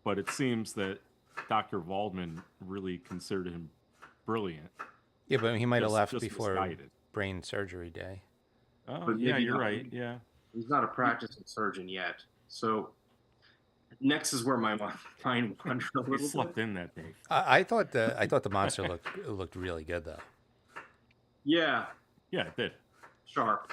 but it seems that Dr. Waldman really considered him brilliant. Yeah, but he might have left just before misguided. brain surgery day. Oh, But yeah, maybe you're not. right. Yeah. He's not a practicing surgeon yet. So next is where my mind wandered a He little slept bit. in that day. I thought the monster looked really good though. Yeah, Yeah, it did. sharp.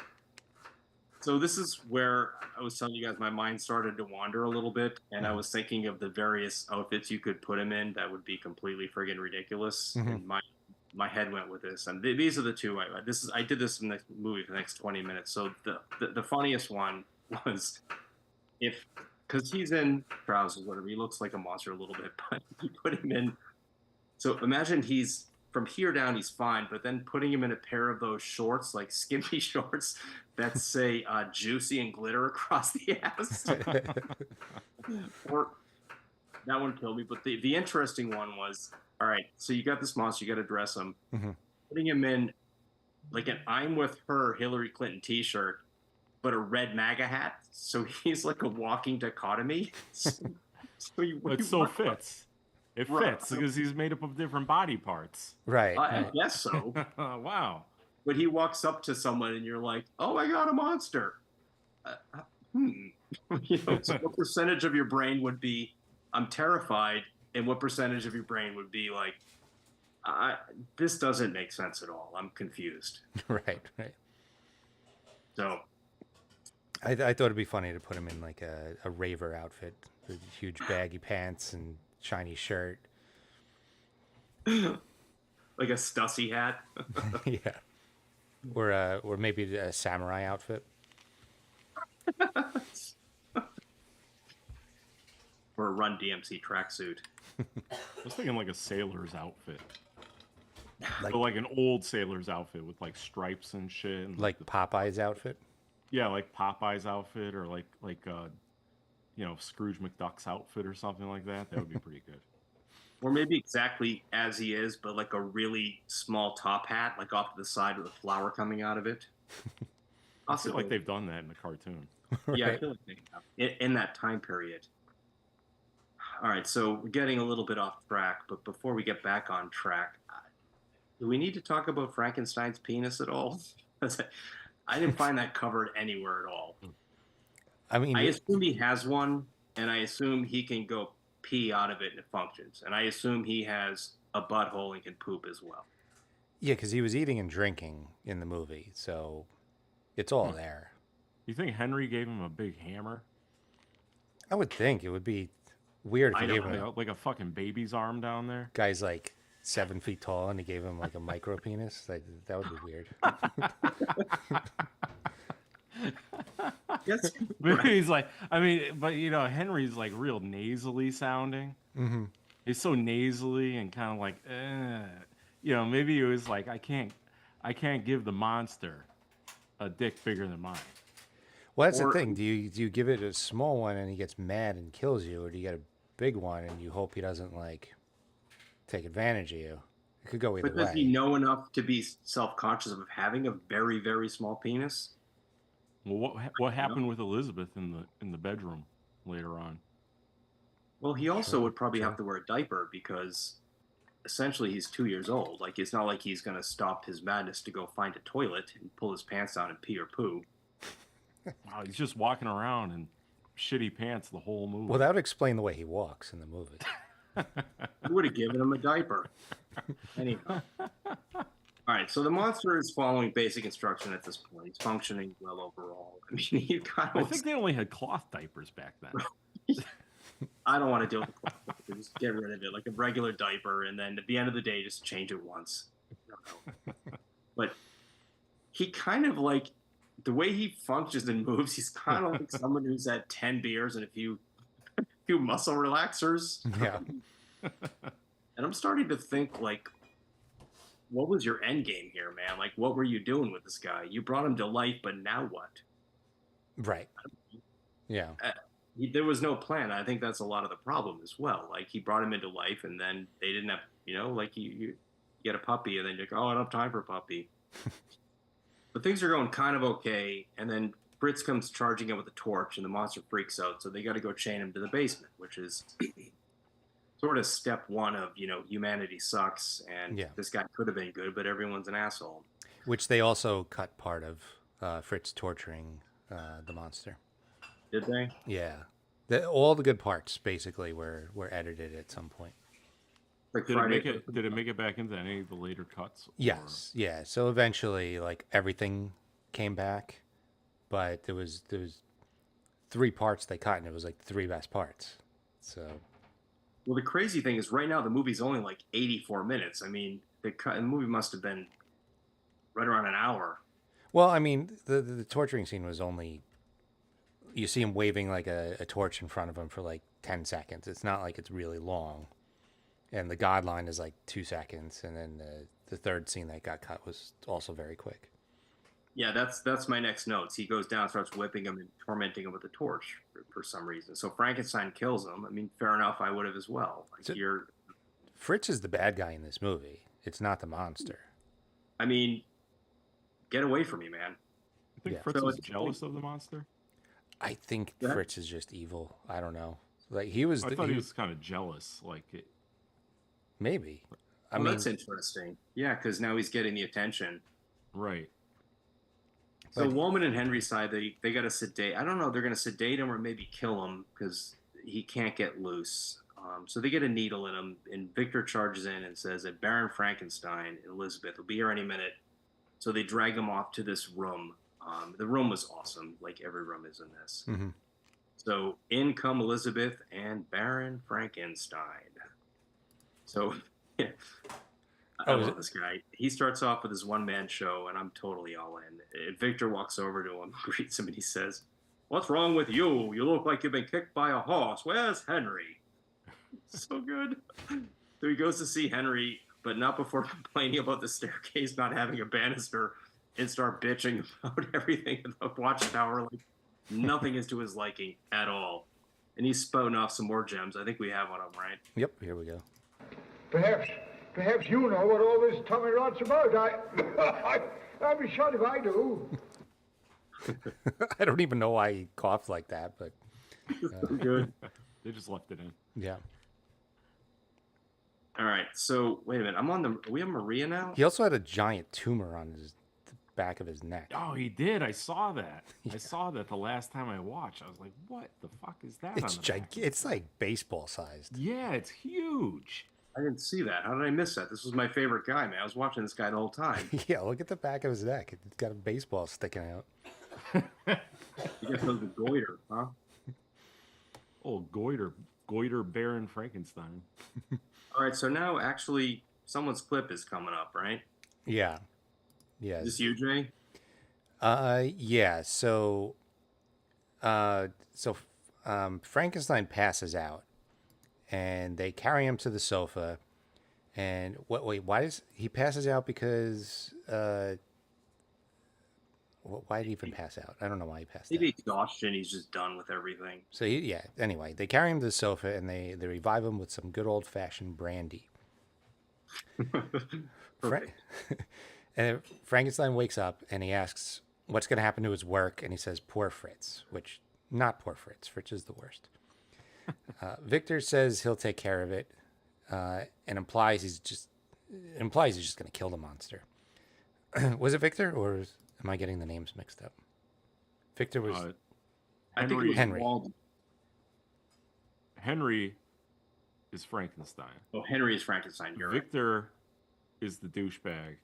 So this is where I was telling you guys my mind started to wander a little bit, and I was thinking of the various outfits you could put him in that would be completely friggin' ridiculous. Mhm. And my head went with this, and these are the two. I did this in the movie for the next 20 minutes. So the funniest one was if because he's in trousers, whatever. He looks like a monster a little bit, but you put him in. So imagine he's from here down, he's fine, but then putting him in a pair of those shorts, like skimpy shorts that say juicy and glitter across the ass. Or that one killed me. But the interesting one was, all right, so you got this monster, you got to dress him. Mhm. Putting him in like an I'm with her Hillary Clinton t-shirt, but a red MAGA hat. So he's like a walking dichotomy. It so fits. It fits because he's made up of different body parts. Right. I right. guess so. Wow. But he walks up to someone and you're like, oh, I got a monster. So what percentage of your brain would be, I'm terrified, and what percentage of your brain would be like, this doesn't make sense at all. I'm confused. Right. Right. So I thought it'd be funny to put him in like a raver outfit with huge baggy pants and shiny shirt. like a Stussy hat. Yeah. Or maybe a samurai outfit. Or a Run DMC tracksuit. I was thinking like a sailor's outfit. Like But like an old sailor's outfit with like stripes and shit. And like Popeye's outfit. yeah, like Popeye's outfit or like Scrooge McDuck's outfit or something like that. That would be pretty good. Or maybe exactly as he is, but like a really small top hat, like off to the side with a flower coming out of it. I feel like they've done that in the cartoon. Yeah, I Right. feel like they have. In that time period. All right, so we're getting a little bit off track, but before we get back on track, do we need to talk about Frankenstein's penis at all? I didn't find that covered anywhere at all. I mean, I assume he has one, and I assume he can go pee out of it and it functions. And I assume he has a butthole and can poop as well. yeah, because he was eating and drinking in the movie, so it's all there. You think Henry gave him a big hammer? I would think it would be weird if I he don't gave him Like a fucking baby's arm down there? guy's like 7 feet tall and he gave him like a micro penis. Like, that would be weird. Yes. Maybe he's like, I mean, but Henry's like real nasally sounding. Mm-hmm. He's so nasally and kind of like, maybe he was like, I can't give the monster a dick bigger than mine. Well, that's the Or- thing. Do you give it a small one and he gets mad and kills you, or do you get a big one and you hope he doesn't like take advantage of you? It could go either But does way. he know enough to be self-conscious of having a very, very small penis? Well, what happened with Elizabeth in the bedroom later on? Well, he also would probably sure. have to wear a diaper because essentially he's 2 years old. Like, it's not like he's going to stop his madness to go find a toilet and pull his pants down and pee or poo. Wow, he's just walking around in shitty pants the whole movie. Well, that would explain the way he walks in the movie. I would have given him a diaper. Anyway. All right, so the monster is following basic instruction at this point. He's functioning well overall. I mean, you kind I of. think they only had cloth diapers back then. I don't want to deal with the cloth diaper. Just get rid of it, like a regular diaper, and then at the end of the day, just change it once. I don't know. But he kind of like the way he functions and moves. He's kind of like someone who's had 10 beers and a few muscle relaxers. Yeah. And I'm starting to think like, what was your end game here, man? Like, what were you doing with this guy? You brought him to life, but now what? Right. Yeah. There was no plan. I think that's a lot of the problem as well. Like, he brought him into life, and then they didn't have, like you get a puppy, and then you're like, oh, I don't have time for a puppy. But things are going kind of okay, and then Fritz comes charging in with a torch, and the monster freaks out, so they got to go chain him to the basement, which is sort of step one of, humanity sucks, and Yeah. this guy could have been good, but everyone's an asshole. Which they also cut part of Fritz torturing the monster. Did they? Yeah. All the good parts basically were edited at some point. Like Did Friday. it make it back into any of the later cuts? Or- Yes. Yeah. So eventually, like, everything came back, but there was 3 parts they cut, and it was like the 3 best parts. So, Well, the crazy thing is, right now the movie's only like 84 minutes. I mean, the movie must have been right around an hour. well, I mean, the torturing scene was only, you see him waving like a torch in front of him for like 10 seconds. It's not like it's really long. And the God line is like 2 seconds, and then the third scene that got cut was also very quick. Yeah, that's my next notes. He goes down, starts whipping him and tormenting him with a torch for some reason. So Frankenstein kills him. I mean, fair enough. I would have as well. Like, So- Fritz is the bad guy in this movie. It's not the monster. I mean, get away from me, man. I think Yeah. Fritz So was it's- jealous of the monster. I think Yeah. Fritz is just evil. I don't know. Like he was. I thought he was kind of jealous. Like, maybe. I Well, mean, that's interesting. Yeah, because now he's getting the attention. right. So But- Woman and Henry's side, they got to sedate. I don't know. They're going to sedate him or maybe kill him because he can't get loose. So they get a needle in him, and Victor charges in and says that Baron Frankenstein and Elizabeth will be here any minute. So they drag him off to this room. The room was awesome, like every room is in this. Mhm. So in come Elizabeth and Baron Frankenstein. So yeah, I Oh, is love it? this guy. He starts off with his one-man show, and I'm totally all in. And Victor walks over to him, greets him, and he says, "What's wrong with you? You look like you've been kicked by a horse. Where's Henry?" So good. So he goes to see Henry, but not before complaining about the staircase not having a banister and start bitching about everything in the watchtower. Like nothing is to his liking at all. And he's spouting off some more gems. I think we have one of them, right? Yep. Here we go. Perhaps you know what all this tummy rot's about. I'd be shot if I do. I don't even know why he coughed like that, but Good. They just left it in. yeah. All right. So wait a minute. Are we on Maria now? He also had a giant tumor on the back of his neck. Oh, he did. I saw that. I saw that the last time I watched. I was like, "What the fuck is that?" It's on the back? It's like baseball sized. Yeah, it's huge. I didn't see that. How did I miss that? This was my favorite guy, man. I was watching this guy the whole time. Yeah, look at the back of his neck. It's got a baseball sticking out. You guess those the goiter, huh? Oh, goiter Baron Frankenstein. All right. So now actually someone's clip is coming up, right? Yeah. Yeah. Is this you, Jay? Yeah. So Frankenstein passes out, and they carry him to the sofa. And wait, why does he passes out? Because why did he even pass out? I don't know why he passed out. Maybe exhaustion. He's just done with everything. So anyway, they carry him to the sofa, and they revive him with some good old fashioned brandy. Perfect. And Frankenstein wakes up and he asks what's going to happen to his work, and he says, "Poor Fritz," which not poor Fritz. Fritz is the worst. Victor says he'll take care of it, and implies he's just going to kill the monster. Was it Victor, or am I getting the names mixed up? Victor was I think it was Henry. Walden. Henry is Frankenstein. Oh, Henry is Frankenstein. You're right. Victor is the douchebag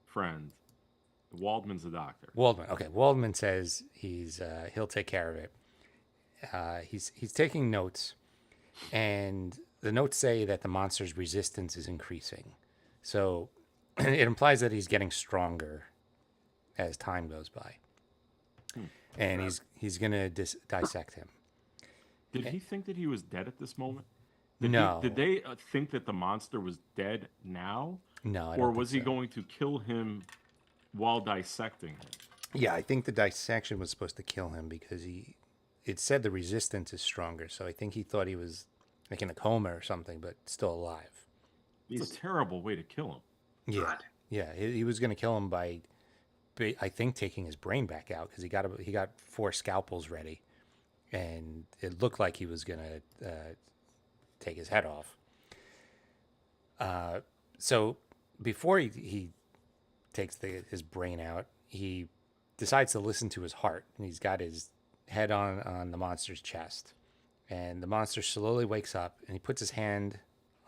friend. Waldman's the doctor. Waldman. Okay, Waldman says he'll take care of it. He's taking notes, and the notes say that the monster's resistance is increasing. So it implies that he's getting stronger as time goes by, and he's gonna dissect him. Did he think that he was dead at this moment? No. Did they think that the monster was dead now? No, I Or don't was he think so. going to kill him while dissecting him? Yeah, I think the dissection was supposed to kill him because it said the resistance is stronger. So I think he thought he was like in a coma or something, but still alive. It's a terrible way to kill him. Yeah, God. yeah. He was going to kill him by, I think, taking his brain back out because he got 4 scalpels ready, and it looked like he was going to take his head off. So before he takes his brain out, he decides to listen to his heart, and he's got his head on the monster's chest, and the monster slowly wakes up, and he puts his hand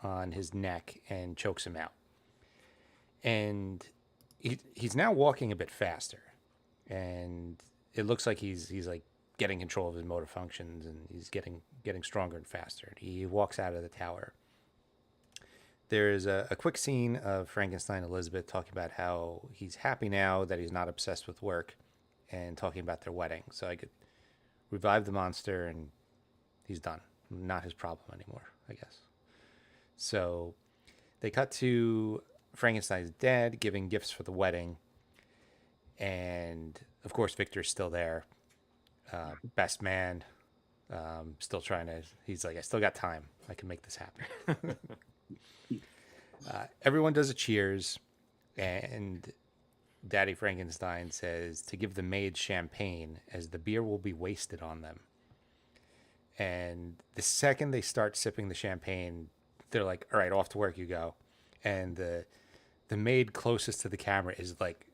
on his neck and chokes him out. And he's now walking a bit faster, and it looks like he's like getting control of his motor functions, and he's getting stronger and faster. He walks out of the tower. There's a quick scene of Frankenstein and Elizabeth talking about how he's happy now that he's not obsessed with work, and talking about their wedding. So I could revive the monster, and he's done. Not his problem anymore, I guess. So they cut to Frankenstein's dad giving gifts for the wedding. And, of course, Victor's still there. Best man. Still trying to... He's like, I still got time. I can make this happen. Everyone does a cheers. And Daddy Frankenstein says to give the maids champagne, as the beer will be wasted on them. And the second they start sipping the champagne, they're like, all right, off to work you go. And the maid closest to the camera is like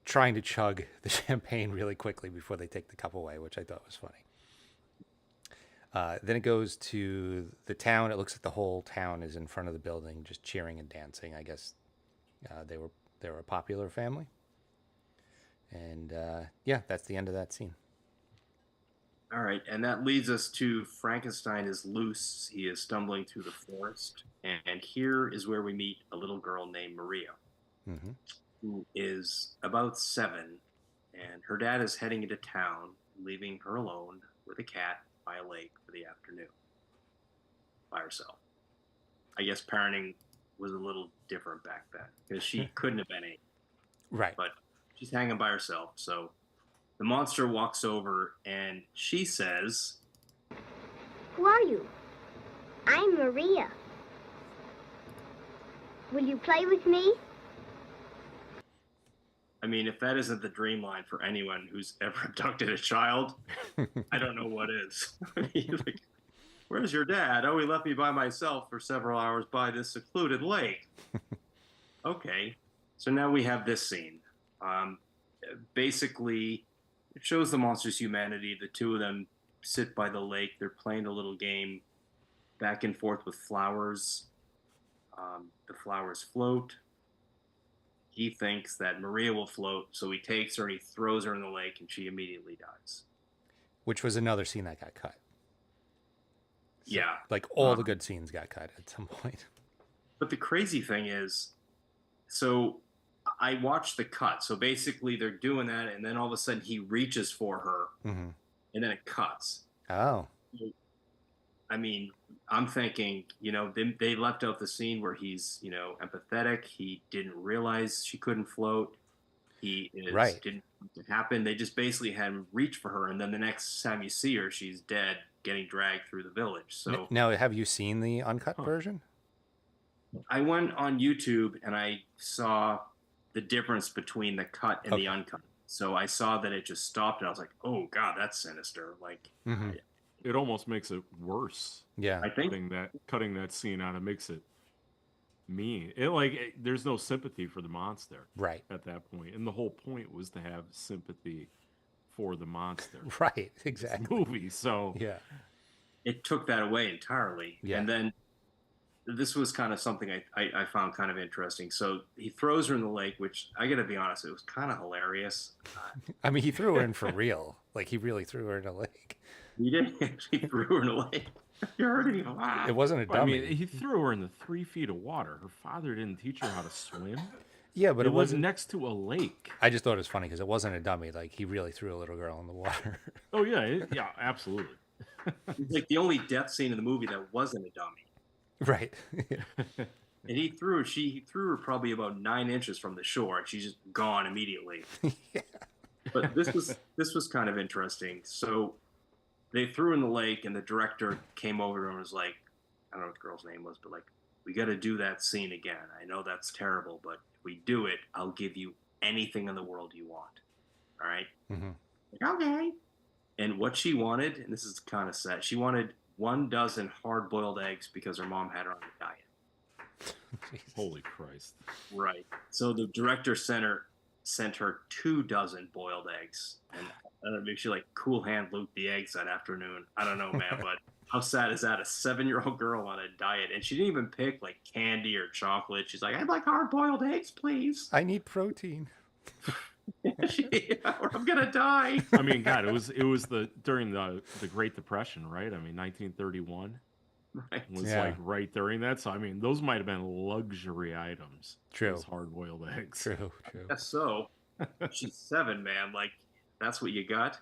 trying to chug the champagne really quickly before they take the cup away, which I thought was funny. Then it goes to the town. It looks like the whole town is in front of the building, just cheering and dancing. I guess they were a popular family. And yeah, that's the end of that scene. All right, and that leads us to Frankenstein is loose. He is stumbling through the forest, and here is where we meet a little girl named Maria, who is about 7, and her dad is heading into town, leaving her alone with a cat by a lake for the afternoon, by herself. I guess parenting was a little different back then, because she couldn't have been 8. Right. But she's hanging by herself, so... The monster walks over, and she says, Who are you? I'm Maria. Will you play with me? I mean, if that isn't the dream line for anyone who's ever abducted a child, I don't know what is. Like, where's your dad? Oh, he left me by myself for several hours by this secluded lake. Okay, so now we have this scene. Basically... It shows the monster's humanity. The two of them sit by the lake. They're playing a little game back and forth with flowers. The flowers float. He thinks that Maria will float, so he takes her and he throws her in the lake, and she immediately dies. Which was another scene that got cut. So, yeah. Like all the good scenes got cut at some point. But the crazy thing is, so... I watched the cut. So basically they're doing that, and then all of a sudden he reaches for her, and then it cuts. Oh. I mean, I'm thinking, they left out the scene where he's, empathetic. He didn't realize she couldn't float. He didn't want it to happen. They just basically had him reach for her, and then the next time you see her, she's dead, getting dragged through the village. So now, have you seen the uncut version? I went on YouTube and I saw the difference between the cut and the uncut. So I saw that it just stopped, and I was like, "Oh God, that's sinister!" Like, it almost makes it worse. Yeah, I think cutting that scene out, it makes it mean. There's no sympathy for the monster, right? At that point, and the whole point was to have sympathy for the monster, right? Exactly. Movie, so yeah, it took that away entirely, and then. This was kind of something I found kind of interesting. So he throws her in the lake, which I got to be honest, it was kind of hilarious. I mean, he threw her in for real. Like, he really threw her in a lake. He did. He threw her in a lake. You're hurting him. It wasn't a dummy. I mean, he threw her in the 3 feet of water. Her father didn't teach her how to swim. Yeah, but it wasn't next to a lake. I just thought it was funny because it wasn't a dummy. Like, he really threw a little girl in the water. Oh, yeah. Yeah, absolutely. It's like the only death scene in the movie that wasn't a dummy. Right. And he threw her probably about 9 inches from the shore, and she's just gone immediately. Yeah. But this was kind of interesting. So they threw her in the lake, and the director came over and was like, I don't know what the girl's name was, but like, we got to do that scene again. I know that's terrible, but if we do it, I'll give you anything in the world you want. All right? Like, okay. And what she wanted, and this is kind of sad, she wanted 1 dozen hard-boiled eggs because her mom had her on a diet. Holy Christ! Right. So the director sent her 2 dozen boiled eggs, and I don't know, maybe she like cool hand looped the eggs that afternoon. I don't know, man, but how sad is that? A 7-year-old girl on a diet, and she didn't even pick like candy or chocolate. She's like, I'd like hard-boiled eggs, please. I need protein. or I'm gonna die. I mean, God, it was during the Great Depression, right? I mean, 1931 Right. was Yeah. like right during that. So I mean, those might have been luxury items. True. Those hard-boiled eggs. True. Yes, so she's 7, man. Like, that's what you got.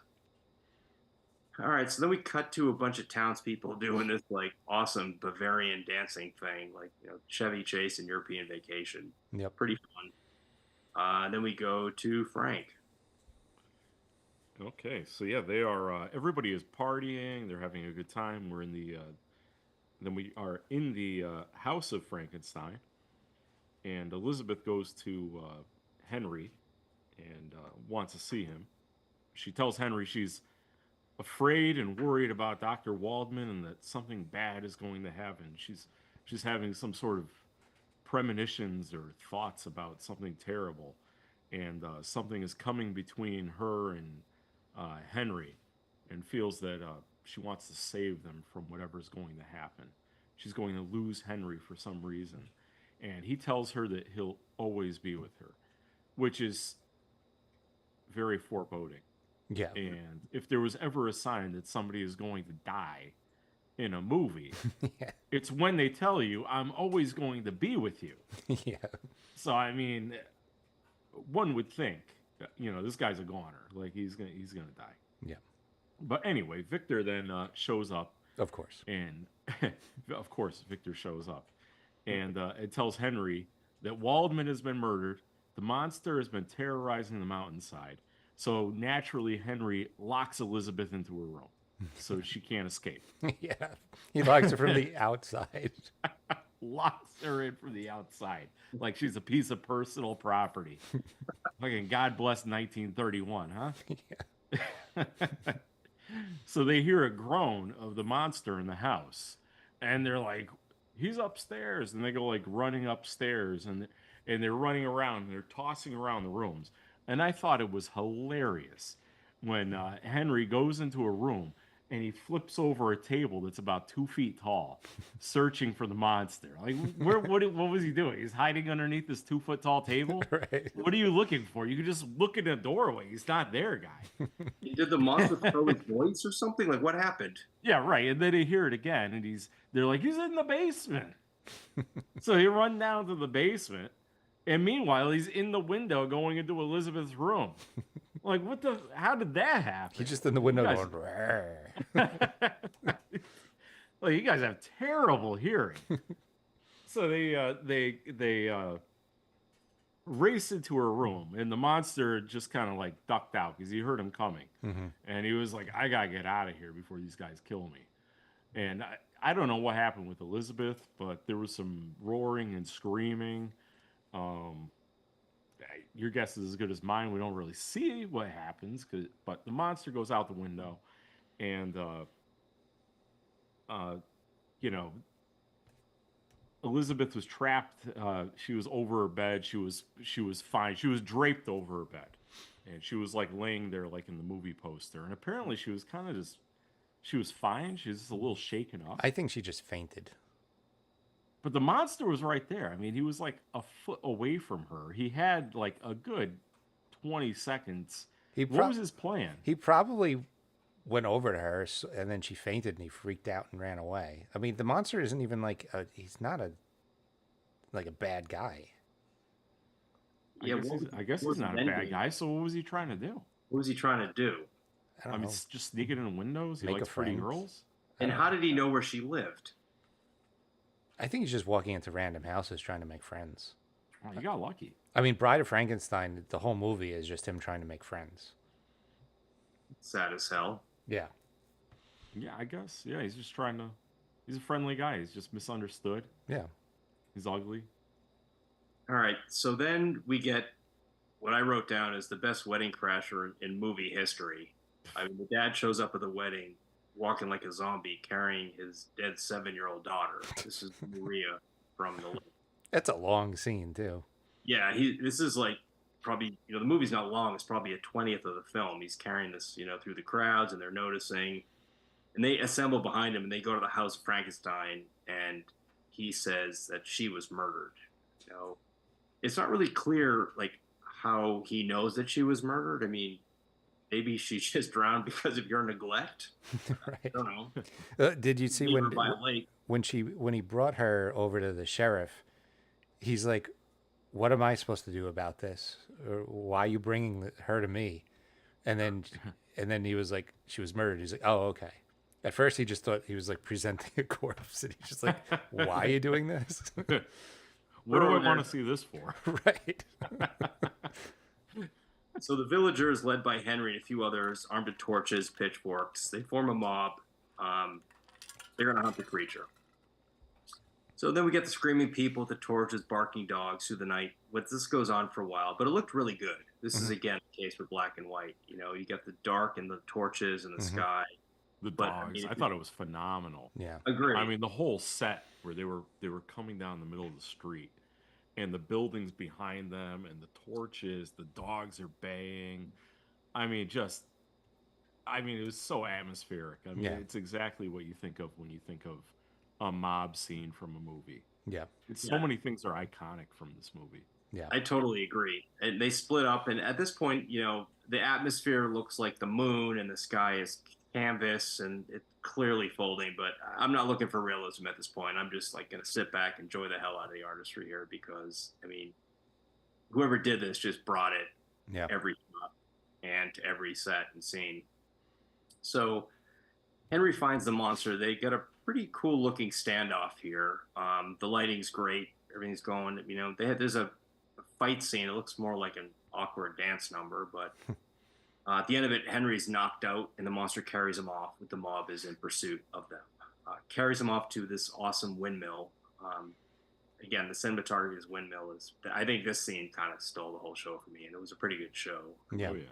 All right, so then we cut to a bunch of townspeople doing this like awesome Bavarian dancing thing, like Chevy Chase and European Vacation. Yep. Pretty fun. Then we go to Frank. Okay, so yeah, they are. Everybody is partying. They're having a good time. We're in the. Then we are in the house of Frankenstein, and Elizabeth goes to Henry, and wants to see him. She tells Henry she's afraid and worried about Dr. Waldman and that something bad is going to happen. She's having some sort of premonitions or thoughts about something terrible, and something is coming between her and Henry, and feels that she wants to save them from whatever's going to happen. She's going to lose Henry for some reason, and he tells her that he'll always be with her, which is very foreboding. Yeah. And if there was ever a sign that somebody is going to die in a movie, Yeah. it's when they tell you, I'm always going to be with you. Yeah. So, I mean, one would think, this guy's a goner. Like, he's gonna die. Yeah. But anyway, Victor then shows up. Of course. And, of course, Victor shows up. And it tells Henry that Waldman has been murdered. The monster has been terrorizing the mountainside. So naturally, Henry locks Elizabeth into her room so she can't escape. Yeah. He locks her from the outside. Locks her in from the outside like she's a piece of personal property. Fucking God bless 1931, huh? Yeah. So they hear a groan of the monster in the house, and they're like, he's upstairs. And they go like running upstairs, and they're running around, and they're tossing around the rooms. And I thought it was hilarious when Henry goes into a room and he flips over a table that's about 2 feet tall, searching for the monster. Like, what was he doing? He's hiding underneath this 2 foot tall table? Right. What are you looking for? You could just look in the doorway. He's not there, guy. Did the monster throw his voice or something? Like, what happened? Yeah, right. And then they hear it again, and they're like, he's in the basement. So they run down to the basement. And meanwhile, he's in the window going into Elizabeth's room. Like, how did that happen? He's just in the window You going, "Rrr." Well, you guys have terrible hearing. So they race into her room, and the monster just kind of like ducked out because he heard him coming. Mm-hmm. And he was like, I got to get out of here before these guys kill me. And I don't know what happened with Elizabeth, but there was some roaring and screaming. Your guess is as good as mine. We don't really see what happens, but the monster goes out the window, and Elizabeth was trapped. She was over her bed. She was fine. She was draped over her bed, and she was like laying there like in the movie poster. And apparently, she was kind of she was fine. She was just a little shaken up. I think she just fainted. But the monster was right there. I mean, he was like a foot away from her. He had like a good 20 seconds. What was his plan? He probably went over to her, and then she fainted, and he freaked out and ran away. I mean, the monster isn't even like he's not a bad guy. I guess he's not a bad guy. So what was he trying to do? What was he trying to do? I don't know. Just sneaking in windows. He Make likes a pretty friend. girls. And how did he know where she lived? I think he's just walking into random houses trying to make friends. Oh, you got lucky. I mean, Bride of Frankenstein, the whole movie is just him trying to make friends. Sad as hell. Yeah. Yeah, I guess. Yeah, he's just trying to. He's a friendly guy. He's just misunderstood. Yeah. He's ugly. All right, so then we get what I wrote down as the best wedding crasher in movie history. I mean, the dad shows up at the wedding, walking like a zombie, carrying his dead 7-year-old daughter. This is Maria from the. That's a long scene, too. Yeah, this is like probably, the movie's not long. It's probably a 20th of the film. He's carrying this, through the crowds, and they're noticing. And they assemble behind him, and they go to the house of Frankenstein, and he says that she was murdered. It's not really clear, like, how he knows that she was murdered. I mean, maybe she just drowned because of your neglect. Right. I don't know. Did you see Leave her by a lake. when he brought her over to the sheriff? He's like, "What am I supposed to do about this? Or why are you bringing her to me?" And then he was like, "She was murdered." He's like, "Oh, okay." At first, he just thought he was like presenting a corpse, and he's just like, "Why are you doing this?" What do I want to see this for? Right. So the villagers, led by Henry and a few others, armed with torches, pitchforks, they form a mob. They're going to hunt the creature. So then we get the screaming people with the torches, barking dogs through the night. This goes on for a while, but it looked really good. This is, again, the case with black and white. You know, you got the dark and the torches and the sky. The dogs. I thought it was phenomenal. Yeah. Agreed. I mean, the whole set where they were coming down the middle of the street, and the buildings behind them, and the torches, the dogs are baying. I mean, it was so atmospheric. I mean, it's exactly what you think of when you think of a mob scene from a movie. Yeah. So many things are iconic from this movie. Yeah. I totally agree. And they split up, and at this point, you know, the atmosphere looks like the moon, and the sky is canvas, and it's clearly folding. But I'm not looking for realism at this point. I'm just like going to sit back, enjoy the hell out of the artistry here, because I mean, whoever did this just brought it every shot and to every set and scene. So Henry finds the monster. They get a pretty cool looking standoff here. The lighting's great. Everything's going. You know, there's a fight scene. It looks more like an awkward dance number, but at the end of it, Henry's knocked out, and the monster carries him off. The mob is in pursuit of them. Carries him off to this awesome windmill. Again, the cinematography of this windmill is. I think this scene kind of stole the whole show for me, and it was a pretty good show. Yeah. Oh, yeah.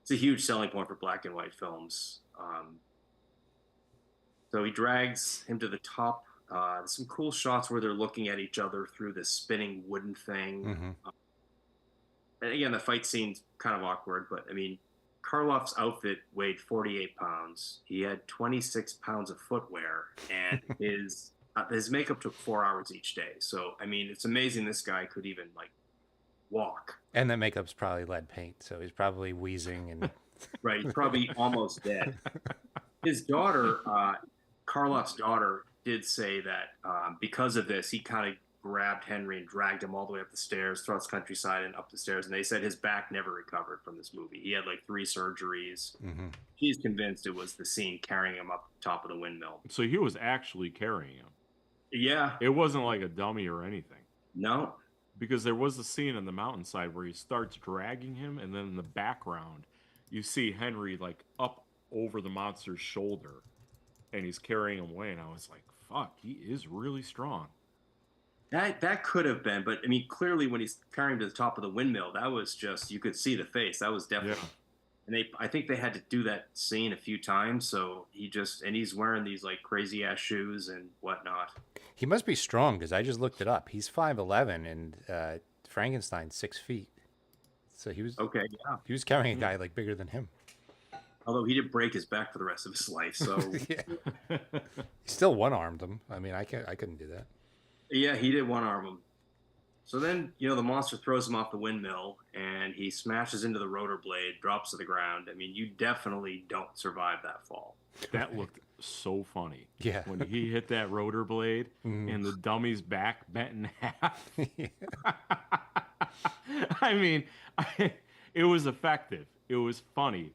It's a huge selling point for black and white films. So he drags him to the top. Some cool shots where they're looking at each other through this spinning wooden thing. And again, the fight scene's kind of awkward, but I mean, Karloff's outfit weighed 48 pounds. He had 26 pounds of footwear, and his makeup took 4 hours each day. So, I mean, it's amazing this guy could even like walk. And that makeup's probably lead paint, so he's probably wheezing and Right, he's probably almost dead. His daughter, Karloff's daughter, did say that because of this, he kind of grabbed Henry and dragged him all the way up the stairs, across the countryside and up the stairs. And they said his back never recovered from this movie. He had like 3 surgeries. She's convinced it was the scene carrying him up the top of the windmill. So he was actually carrying him. Yeah. It wasn't like a dummy or anything. No. Because there was a scene on the mountainside where he starts dragging him, and then in the background, you see Henry like up over the monster's shoulder, and he's carrying him away. And I was like, fuck, he is really strong. That could have been, but I mean, clearly when he's carrying him to the top of the windmill, that was just, you could see the face. That was definitely. Yeah. And I think they had to do that scene a few times. So he's wearing these like crazy ass shoes and whatnot. He must be strong, because I just looked it up. He's 5'11", and Frankenstein's 6 feet. So he was okay. Yeah, he was carrying a guy like bigger than him. Although he did break his back for the rest of his life, so He still one-armed him. I mean, I couldn't do that. Yeah, he did one-arm him. So then, you know, the monster throws him off the windmill, and he smashes into the rotor blade, drops to the ground. I mean, you definitely don't survive that fall. That looked so funny. Yeah. When he hit that rotor blade and the dummy's back bent in half. I mean, it was effective. It was funny.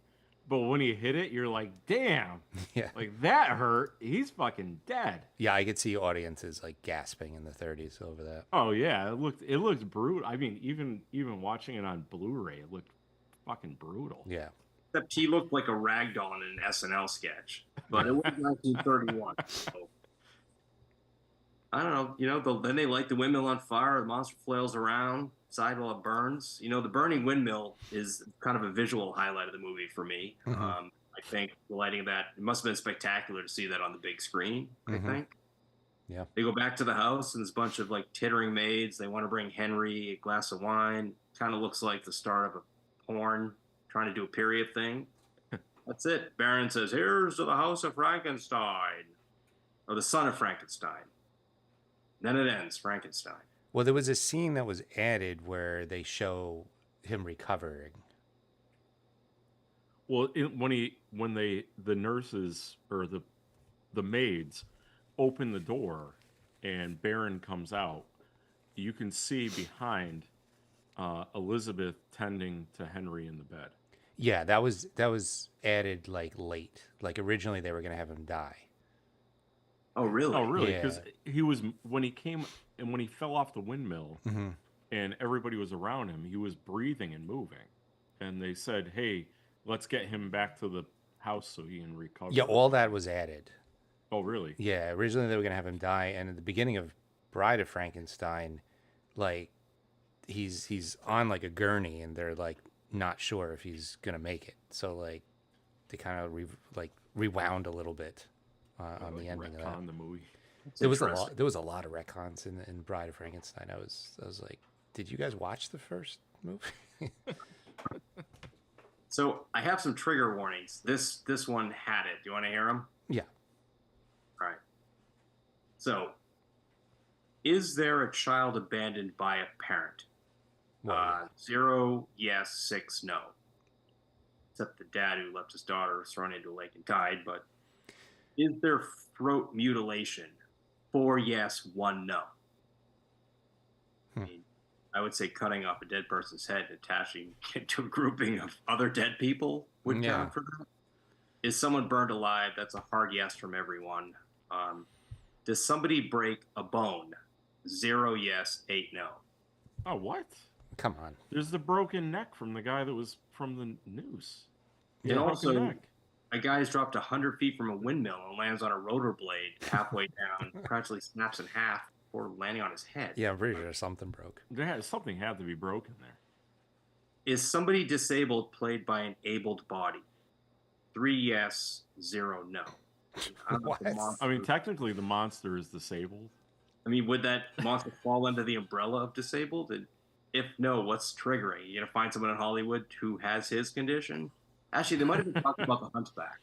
But when he hit it, you're like, damn. Yeah. Like, that hurt. He's fucking dead. Yeah, I could see audiences like gasping in the 30s over that. Oh yeah, it looked brutal. I mean, even watching it on Blu-ray, it looked fucking brutal. Yeah. Except he looked like a ragdoll in an SNL sketch. But it was 1931. So. I don't know. You know, then they light the windmill on fire. The monster flails around side while it burns. You know, the burning windmill is kind of a visual highlight of the movie for me. I think the lighting of that, it must have been spectacular to see that on the big screen, I think. Yeah. They go back to the house, and there's a bunch of like tittering maids. They want to bring Henry a glass of wine. Kind of looks like the start of a porn, trying to do a period thing. That's it. Baron says, "Here's to the house of Frankenstein," or the son of Frankenstein. Then it ends, Frankenstein. Well, there was a scene that was added where they show him recovering. Well, the nurses or the maids open the door and Baron comes out, you can see behind Elizabeth tending to Henry in the bed. Yeah, that was added like late. Like originally they were gonna have him die. Oh, really? Oh, really? Yeah. Because he was when he fell off the windmill Mm-hmm. and everybody was around him, he was breathing and moving, and they said, "Hey, let's get him back to the house so he can recover." Yeah, all that was added. Oh, really? Yeah, originally they were gonna have him die, and at the beginning of Bride of Frankenstein, like he's on like a gurney, and they're like not sure if he's gonna make it. So like they kind of rewound a little bit on the ending of that. Retcon the movie. There was a lot. There was a lot of retcons in Bride of Frankenstein. I was like, did you guys watch the first movie? So I have some trigger warnings. This one had it. Do you want to hear them? Yeah. All right. So, is there a child abandoned by a parent? Well, 0, yes. 6, no. Except the dad who left his daughter thrown into a lake and died. But is there throat mutilation? 4, yes. 1, no. I mean, I would say cutting off a dead person's head and attaching it to a grouping of other dead people would Yeah. count for that. Is someone burned alive? That's a hard yes from everyone. Does somebody break a bone? 0, yes. 8, no. Oh, what? come on. There's the broken neck from the guy that was from the news. And Broken also, neck. a guy's dropped 100 feet from a windmill and lands on a rotor blade halfway down, practically snaps in half before landing on his head. Yeah, I'm pretty sure something broke. Something had to be broken there. Is somebody disabled played by an abled body? 3, yes. 0, no. I don't know if the What? monster- I mean, technically, the monster is disabled. I mean, would that monster fall under the umbrella of disabled? And if no, what's triggering? You gonna find someone in Hollywood who has his condition? Actually, they might have been talking about the Hunchback.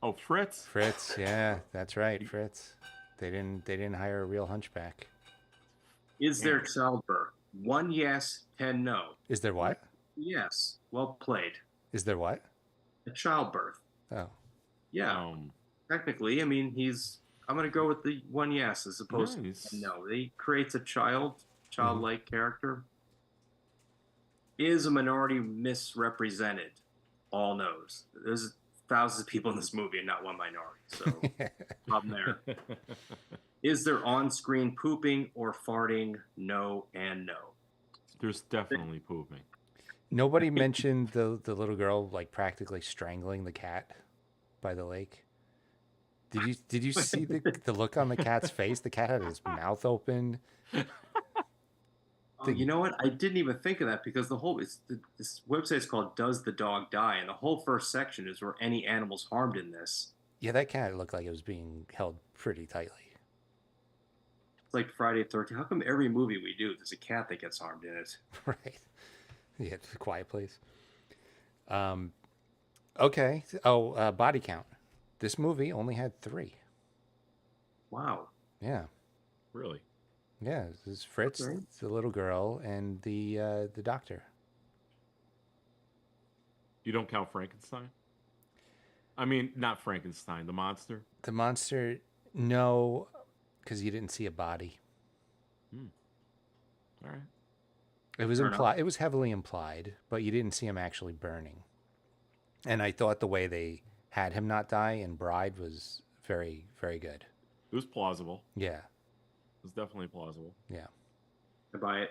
Oh, Fritz. Fritz, yeah, that's right, Fritz. They didn't hire a real hunchback. Is there childbirth? 1, yes. 10, no. Is there what? Yes. Well played. Is there what? A childbirth. Oh. Yeah. Technically, I mean, I'm going to go with the 1 yes as opposed Nice. to no. He creates a childlike character. Is a minority misrepresented? All knows. There's thousands of people in this movie and not one minority. So, problem there. Is there on-screen pooping or farting? No and no. There's definitely pooping. Nobody mentioned the little girl like practically strangling the cat by the lake. Did you see the look on the cat's face? The cat had his mouth open. Oh, you know what? I didn't even think of that because this website is called Does the Dog Die? And the whole first section is where any animals harmed in this. Yeah, that cat looked like it was being held pretty tightly. It's like Friday the 13th. How come every movie we do, there's a cat that gets harmed in it? Right. Yeah, it's a quiet place. Okay. Oh, body count. This movie only had 3. Wow. Yeah. Really? Yeah, this is Fritz, Okay. the little girl, and the doctor. You don't count Frankenstein? I mean, not Frankenstein, the monster. The monster, no, because you didn't see a body. All right. It was Fair implied. It was heavily implied, but you didn't see him actually burning. And I thought the way they had him not die in Bride was very, very good. It was plausible. Yeah, It was definitely plausible. yeah. I buy it.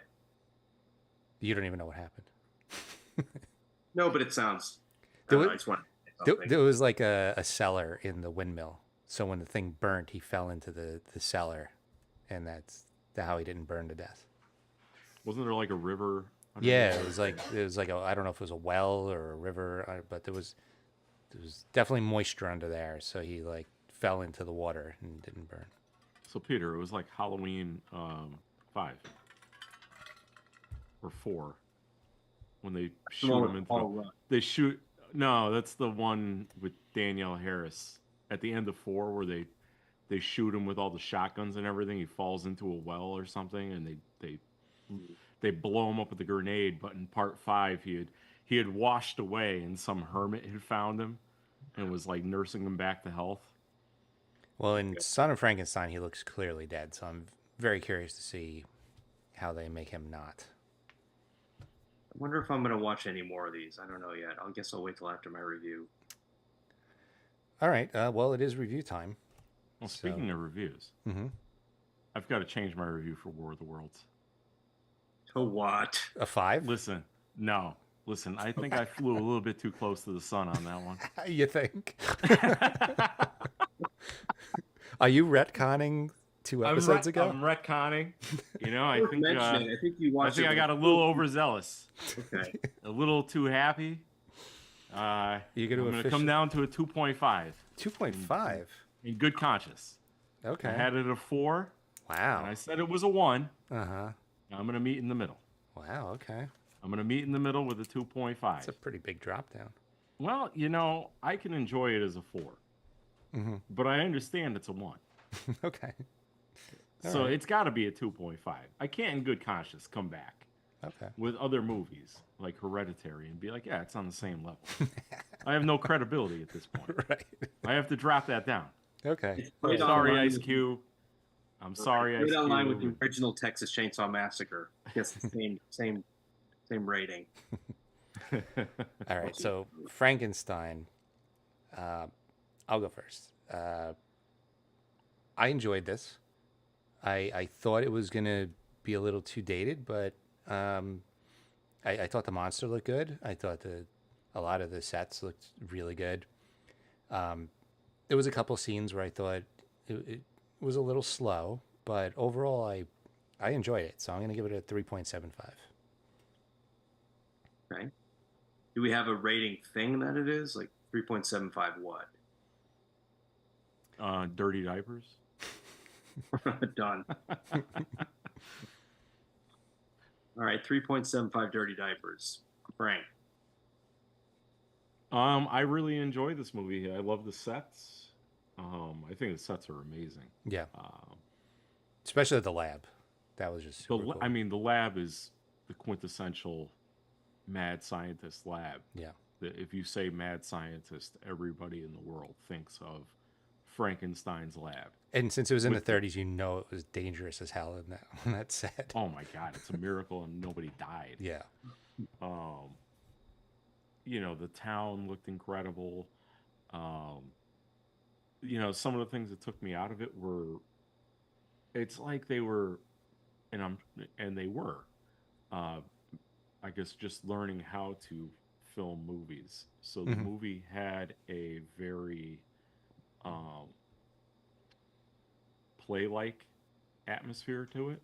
You don't even know what happened. No, but it sounds. There I was- just want There was like a cellar in the windmill. So when the thing burnt, he fell into the cellar, and that's how he didn't burn to death. Wasn't there like a river? Yeah, it was like I don't know if it was a well or a river, but there was definitely moisture under there. So he like fell into the water and didn't burn. So Peter, it was like Halloween 5 or 4 when they shoot him into. They shoot. No, that's the one with Danielle Harris at the end of 4 where they shoot him with all the shotguns and everything. He falls into a well or something, and they they blow him up with a grenade, but in part 5 he had washed away and some hermit had found him and was like nursing him back to health. Well, in Son of Frankenstein, he looks clearly dead, so I'm very curious to see how they make him not. I wonder if I'm going to watch any more of these. I don't know yet. I guess I'll wait till after my review. All right. Well, it is review time. Well, speaking of reviews, I've got to change my review for War of the Worlds. To what? A 5? Listen, I think I flew a little bit too close to the sun on that one. You think? Are you retconning 2 episodes ago? I'm retconning. You know, I think I got a little overzealous. Okay. A little too happy. You're going to come down to a 2.5. 2.5? In good conscience. Okay. I had it a 4. Wow. And I said it was a 1. Uh-huh. I'm going to meet in the middle. Wow, okay. I'm going to meet in the middle with a 2.5. It's a pretty big drop down. Well, you know, I can enjoy it as a 4. But I understand it's a 1. Okay. So it's got to be a 2.5. I can't in good conscience come back with other movies like Hereditary and be like, yeah, it's on the same level. I have no credibility at this point. Right. I have to drop that down. Okay. I'm sorry, Ice Cube. I'm sorry, Ice Cube. Right online Cube. with the original Texas Chainsaw Massacre. Gets the same rating. All right. So Frankenstein. I'll go first. I enjoyed this. I thought it was gonna be a little too dated, but I thought the monster looked good. I thought a lot of the sets looked really good. There was a couple scenes where I thought it was a little slow, but overall I enjoyed it. So I'm gonna give it a 3.75. Okay. Do we have a rating thing that it is? Like 3.75 what? Dirty diapers. Done. All right, 3.75 dirty diapers. Brink. I really enjoy this movie. I love the sets. I think the sets are amazing. Yeah. Especially the lab. That was just super cool. I mean, the lab is the quintessential mad scientist lab. Yeah. If you say mad scientist, everybody in the world thinks of Frankenstein's lab. And since it was in the 30s, you know it was dangerous as hell on that set. Oh my God, it's a miracle and nobody died. Yeah. You know, the town looked incredible. You know, some of the things that took me out of it were, it's like they were, and they were, I guess, just learning how to film movies. So the movie had a very play-like atmosphere to it.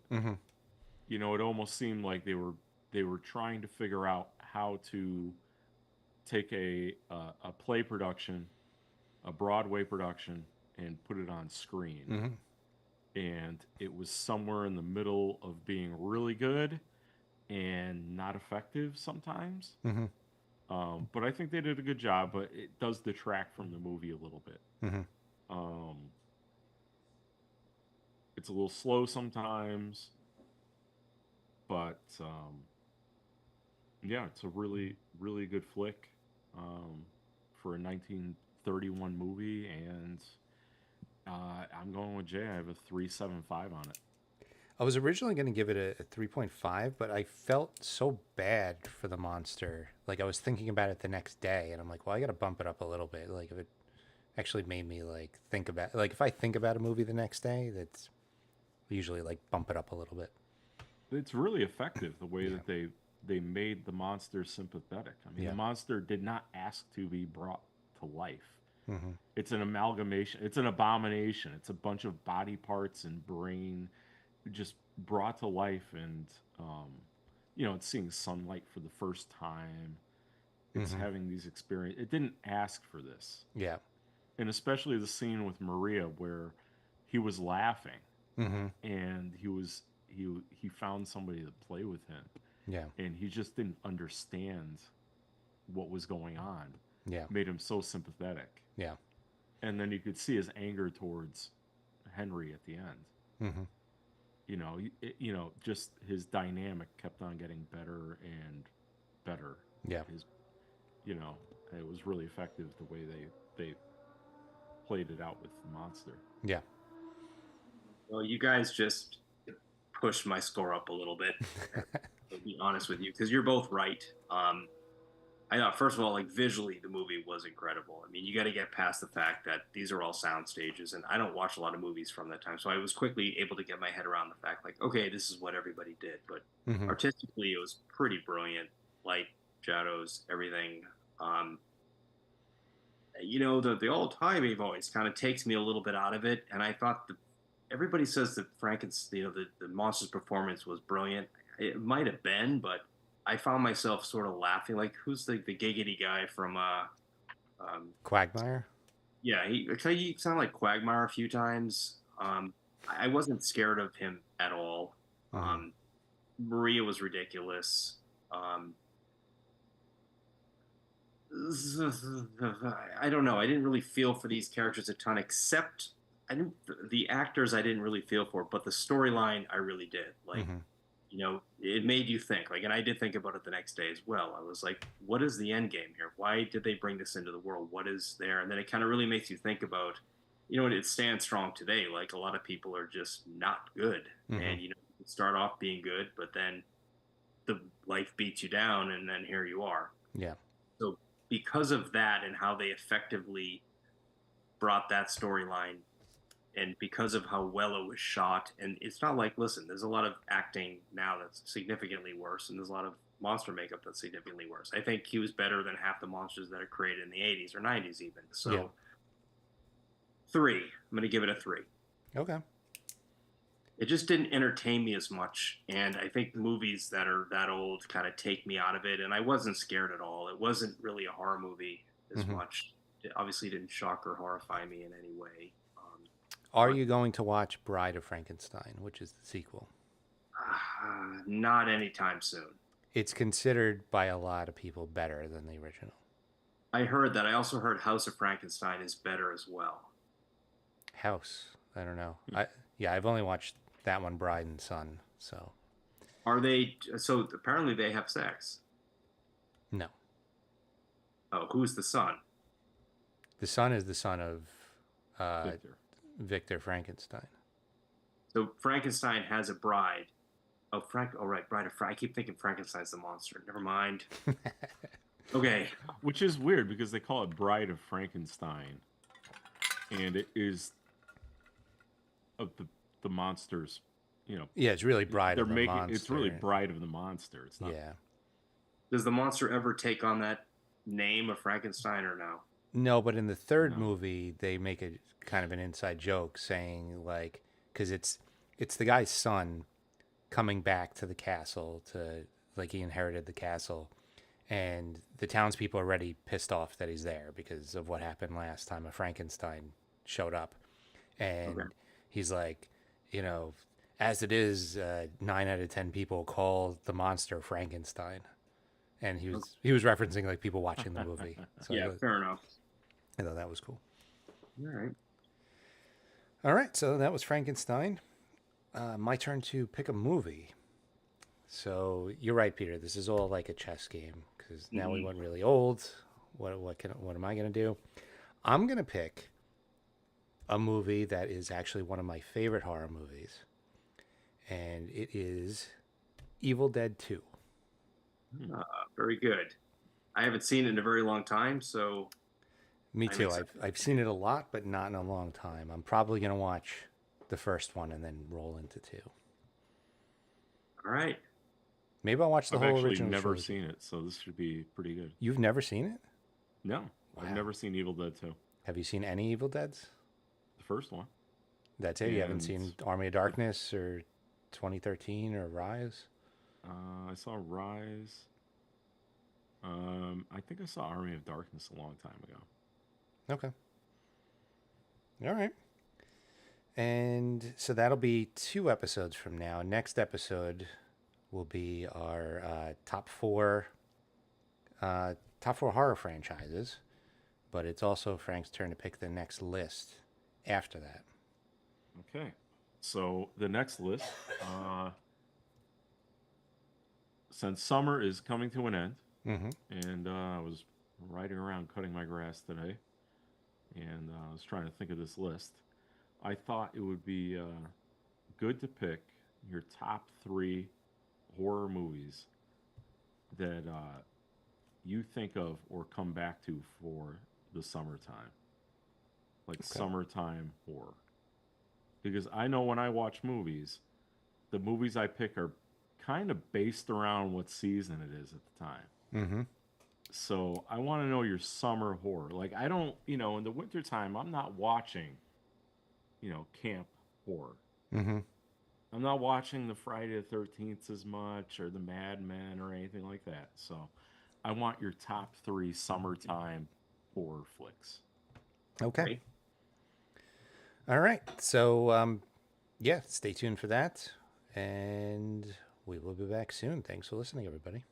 You know, it almost seemed like they were trying to figure out how to take a play production, a Broadway production, and put it on screen. And it was somewhere in the middle of being really good and not effective sometimes. But I think they did a good job, but it does detract from the movie a little bit. It's a little slow sometimes, but yeah, it's a really, really good flick for a 1931 movie, and I'm going with Jay. I have a 3.75 on it. I was originally going to give it a 3.5, but I felt so bad for the monster. Like, I was thinking about it the next day, and I'm like, well, I got to bump it up a little bit. Like, if it actually made me, like, think about... Like, if I think about a movie the next day, that's usually, like, bump it up a little bit. It's really effective, the way that they made the monster sympathetic. I mean, the monster did not ask to be brought to life. It's an amalgamation. It's an abomination. It's a bunch of body parts and brain just brought to life, and you know, it's seeing sunlight for the first time. It's having these experiences. It didn't ask for this. Yeah. And especially the scene with Maria where he was laughing and he found somebody to play with him. Yeah. And he just didn't understand what was going on. Yeah. Made him so sympathetic. Yeah. And then you could see his anger towards Henry at the end. just his dynamic kept on getting better and better. Yeah. It was really effective the way they played it out with the monster. Yeah. Well, you guys just pushed my score up a little bit. To be honest with you, because you're both right. I thought, first of all, like visually, the movie was incredible. I mean, you got to get past the fact that these are all sound stages, and I don't watch a lot of movies from that time, so I was quickly able to get my head around the fact, like, okay, this is what everybody did. But Mhm. artistically, it was pretty brilliant. Light, shadows, everything. The old timey voice kind of takes me a little bit out of it, and I thought everybody says that Frankenstein, the monster's performance was brilliant. It might have been, but I found myself sort of laughing. Like, who's the giggity guy from? Quagmire. Yeah, he sounded like Quagmire a few times. I wasn't scared of him at all. Mhm. Maria was ridiculous. I don't know. I didn't really feel for these characters a ton, except the actors I didn't really feel for, but the storyline I really did. Like, Mhm. it made you think. Like, and I did think about it the next day as well. I was like, what is the end game here? Why did they bring this into the world? What is there? And then it kind of really makes you think about, it stands strong today. Like, a lot of people are just not good, Mhm. and you start off being good, but then the life beats you down, and then here you are. Yeah. So because of that and how they effectively brought that storyline, and because of how well it was shot, and it's not like, listen, there's a lot of acting now that's significantly worse, and there's a lot of monster makeup that's significantly worse. I think he was better than half the monsters that are created in the 80s or 90s even. So Yeah. 3. I'm going to give it a 3. Okay. It just didn't entertain me as much, and I think movies that are that old kind of take me out of it, and I wasn't scared at all. It wasn't really a horror movie as Mhm. much. It obviously didn't shock or horrify me in any way. Are But you going to watch Bride of Frankenstein, which is the sequel? not anytime soon. It's considered by a lot of people better than the original. I heard that. I also heard House of Frankenstein is better as well. House. I don't know. I've only watched that one, Bride and Son. So Are they? So apparently they have sex. no, Oh, who's the son? the son is the son of Victor. Victor Frankenstein. So Frankenstein has a bride. Oh, right, Bride of I keep thinking Frankenstein's the monster. Never mind. Okay. Which is weird because they call it Bride of Frankenstein, and it is of the monsters. Yeah, it's really Bride They're of the making Monster. it's really Bride of the Monster. It's not. Yeah. Does the monster ever take on that name of Frankenstein or no? No, but in the third No. movie, they make a kind of an inside joke saying like, because it's the guy's son coming back to the castle to like he inherited the castle, and the townspeople are already pissed off that he's there because of what happened last time a Frankenstein showed up, and Okay. he's like, as it is, 9 out of 10 people call the monster Frankenstein, and he was referencing like people watching the movie. So Yeah, fair enough. I thought that was cool. All right. All right, so that was Frankenstein. My turn to pick a movie. So you're right, Peter. This is all like a chess game because now we went really old. What am I gonna do? I'm gonna pick a movie that is actually one of my favorite horror movies, and it is Evil Dead 2. Very good. I haven't seen it in a very long time, so Me I'm too. excited. I've seen it a lot, but not in a long time. I'm probably gonna watch the first one and then roll into 2. all right. Maybe I'll watch the I've whole actually original never trilogy. seen it, so this should be pretty good. You've never seen it? No, Wow. I've never seen Evil Dead 2. Have you seen any Evil Deads? The first one. That's it. You haven't And- seen Army of Darkness or 2013 or Rise? I saw Rise. I think I saw Army of Darkness a long time ago. Okay. All right. And so that'll be 2 episodes from now. Next episode will be our top 4 horror franchises, but it's also Frank's turn to pick the next list after that. Okay. So the next list, since summer is coming to an end, and I was riding around cutting my grass today, and I was trying to think of this list. I thought it would be good to pick your top 3 horror movies that you think of or come back to for the summertime, like summertime horror. Because I know when I watch movies, the movies I pick are kind of based around what season it is at the time. So I want to know your summer horror. Like, I don't, in the wintertime, I'm not watching, camp horror. I'm not watching the Friday the 13th as much or the Mad Men or anything like that. So I want your top 3 summertime horror flicks. Okay. All right. So, yeah, stay tuned for that. And we will be back soon. Thanks for listening, everybody.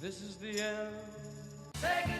This is the end. Say